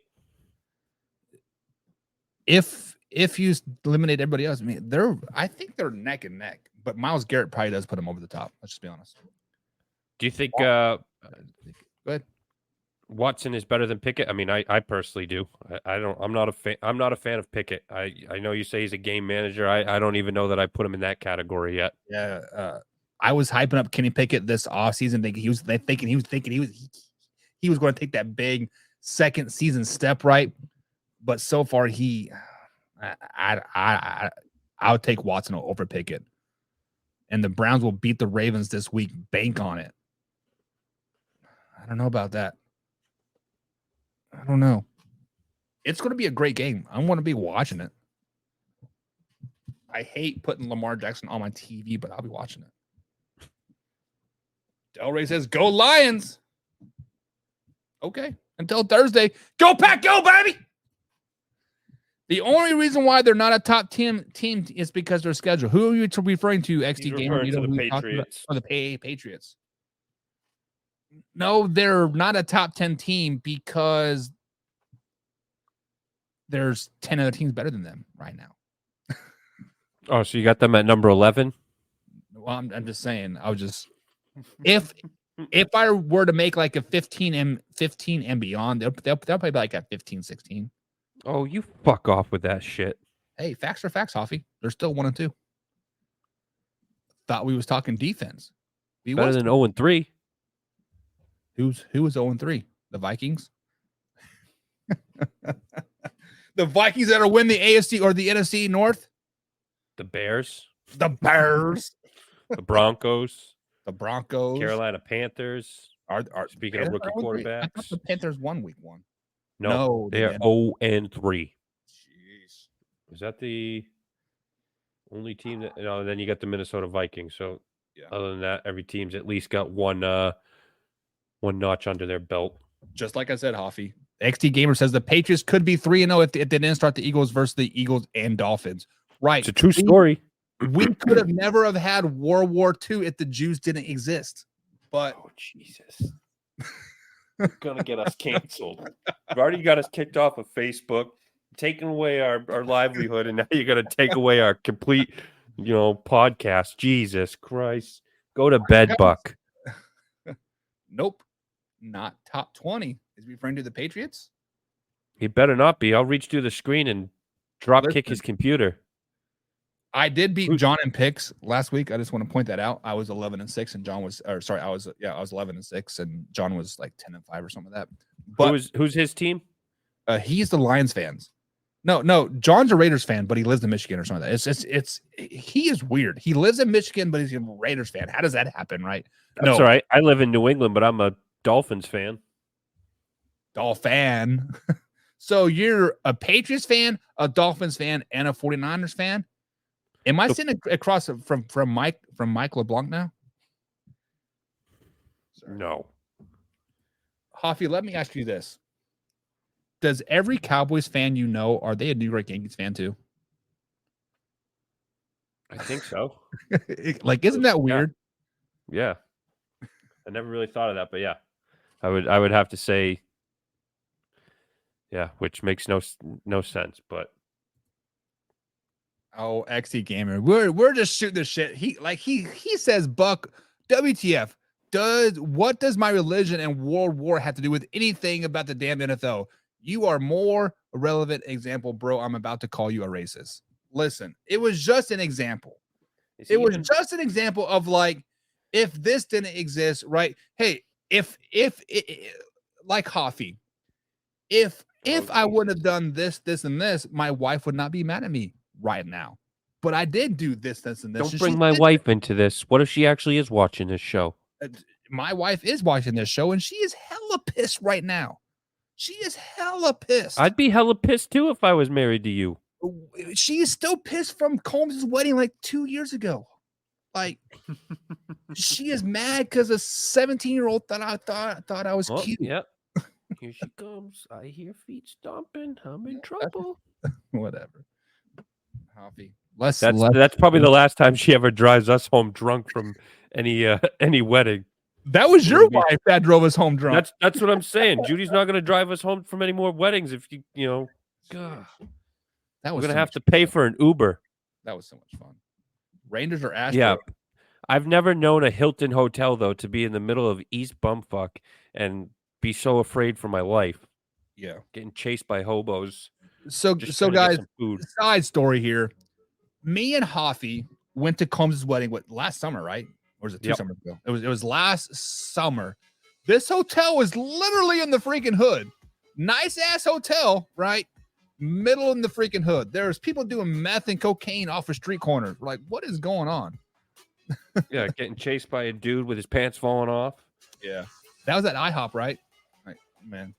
If you eliminate everybody else, I think they're neck and neck. But Myles Garrett probably does put them over the top. Let's just be honest. Do you think go ahead. Watson is better than Pickett? I mean, I personally do. I'm not a fan of Pickett. I know you say he's a game manager. I don't even know that I put him in that category yet. Yeah. I was hyping up Kenny Pickett this offseason, thinking he was going to take that big second season step, right? But so far, I would take Watson over Pickett, and the Browns will beat the Ravens this week. Bank on it. I don't know about that. I don't know. It's going to be a great game. I'm going to be watching it. I hate putting Lamar Jackson on my TV, but I'll be watching it. Del Rey says, "Go Lions." Okay. Until Thursday. Go Pack, go, baby. The only reason why they're not a top team is because their schedule. Who are you referring to, XD Gamer? You know the Patriots. The Patriots. No, they're not a top 10 team because there's 10 other teams better than them right now. Oh, so you got them at number 11? Well, I'm just saying. I was just if I were to make like a 15 and beyond, they'll probably be like at 15, 16. Oh, you fuck off with that shit. Hey, facts are facts, Hoffy. They're still 1-2. Thought we was talking defense. Better than 0-3. Who was 0-3? The Vikings? The Vikings that are win the AFC or the NFC North? The Bears. The Bears. The Broncos. The Broncos. Carolina Panthers. Are speaking of rookie quarterbacks. I thought the Panthers won week 1. No, they are 0-3. Jeez. Is that the only team that? No, then you got the Minnesota Vikings. So, other than that, every team's at least got one notch under their belt. Just like I said, Hoffy. XT Gamer says the Patriots could be 3-0 if they didn't start the Eagles versus the Eagles and Dolphins. Right. It's a true story. We could have never have had World War II if the Jews didn't exist. But Jesus. Gonna get us canceled. You've already got us kicked off of Facebook, taking away our livelihood, and now you're gonna take away our complete, podcast. Jesus Christ. Go to bed, Buck. Nope. Not top 20. Is he referring to the Patriots? He better not be. I'll reach through the screen and drop kick his computer. I did beat John in picks last week. I just want to point that out. I was 11-6 and John was, I was 11-6 and John was like 10-5 or something like that. But who's his team? He's the Lions fans. No. John's a Raiders fan, but he lives in Michigan or something like that. He is weird. He lives in Michigan, but he's a Raiders fan. How does that happen, right? That's all right. I live in New England, but I'm a Dolphins fan. Fan. So you're a Patriots fan, a Dolphins fan, and a 49ers fan? Am I sitting across from Mike LeBlanc now? Sorry. No. Hoffy, let me ask you this. Does every Cowboys fan you know, are they a New York Yankees fan too? I think so. Like, isn't that weird? Yeah. I never really thought of that, but yeah. I would have to say, yeah, which makes no sense, but oh, XE Gamer, we're just shooting the shit. He says, Buck, WTF? What does my religion and World War have to do with anything about the damn NFL? You are more a relevant example, bro. I'm about to call you a racist. Listen, it was just an example. It was just an example of like, if this didn't exist, right? Hey, if like Hoffy, if I wouldn't have done this, and this, my wife would not be mad at me right now. But I did do this, and this. Don't bring my wife into this. What if she actually is watching this show? My wife is watching this show, and she is hella pissed right now. She is hella pissed. I'd be hella pissed too if I was married to you. She is still pissed from Combs' wedding like 2 years ago. Like, she is mad because a 17-year-old thought I was cute. Yep. Here she comes. I hear feet stomping. I'm in trouble. Whatever. Hoppy. That's probably the last time she ever drives us home drunk from any wedding. That was your wife that drove us home drunk. That's what I'm saying. Judy's not going to drive us home from any more weddings if you know. God. We're going to have to pay for an Uber. That was so much fun. Rangers or Astros? Yeah. I've never known a Hilton hotel, though, to be in the middle of East Bumfuck and be so afraid for my life. Yeah. Getting chased by hobos. So guys, side story here. Me and Hoffy went to Combs' wedding last summer, right? Or was it 2 summers ago? It was last summer. This hotel was literally in the freaking hood. Nice ass hotel, right? Middle in the freaking hood. There's people doing meth and cocaine off of street corners. We're like, what is going on? Yeah, getting chased by a dude with his pants falling off. Yeah. That was at IHOP, right? Like, man.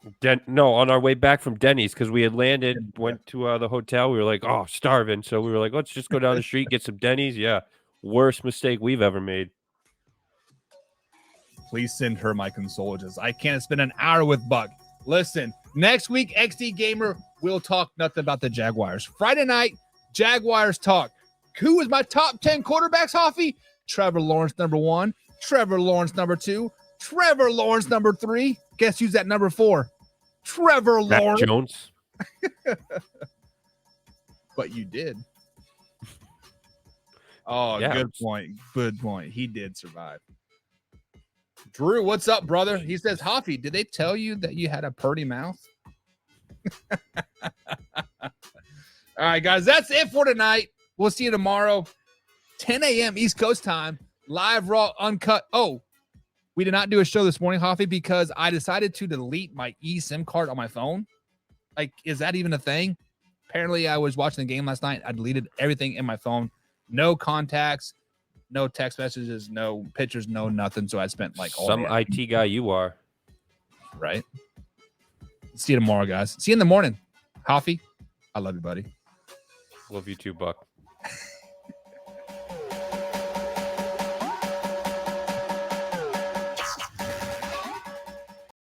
No, on our way back from Denny's, because we had landed, went to the hotel. We were like, oh, starving. So we were like, let's just go down the street, get some Denny's. Yeah. Worst mistake we've ever made. Please send her my condolences. I can't spend an hour with Buck. Listen, next week, XD Gamer will talk nothing about the Jaguars. Friday night, Jaguars talk. Who is my top 10 quarterbacks, Hoffy? Trevor Lawrence, number 1. Trevor Lawrence, number 2. Trevor Lawrence, number 3. Guess who's at number 4? Trevor Lawrence. Matt Jones. But you did. Oh, yeah, good point. Good point. He did survive. Drew, what's up, brother? He says, Hoffy, did they tell you that you had a purty mouth? All right, guys, that's it for tonight. We'll see you tomorrow, 10 a.m. East Coast time, live, raw, uncut. Oh, we did not do a show this morning, Hoffy, because I decided to delete my eSIM card on my phone. Like, is that even a thing? Apparently, I was watching the game last night. I deleted everything in my phone. No contacts, no text messages, no pictures, no nothing. So I spent like all some IT guy you are. Right. See you tomorrow, guys. See you in the morning. Hoffy, I love you, buddy. Love you too, Buck.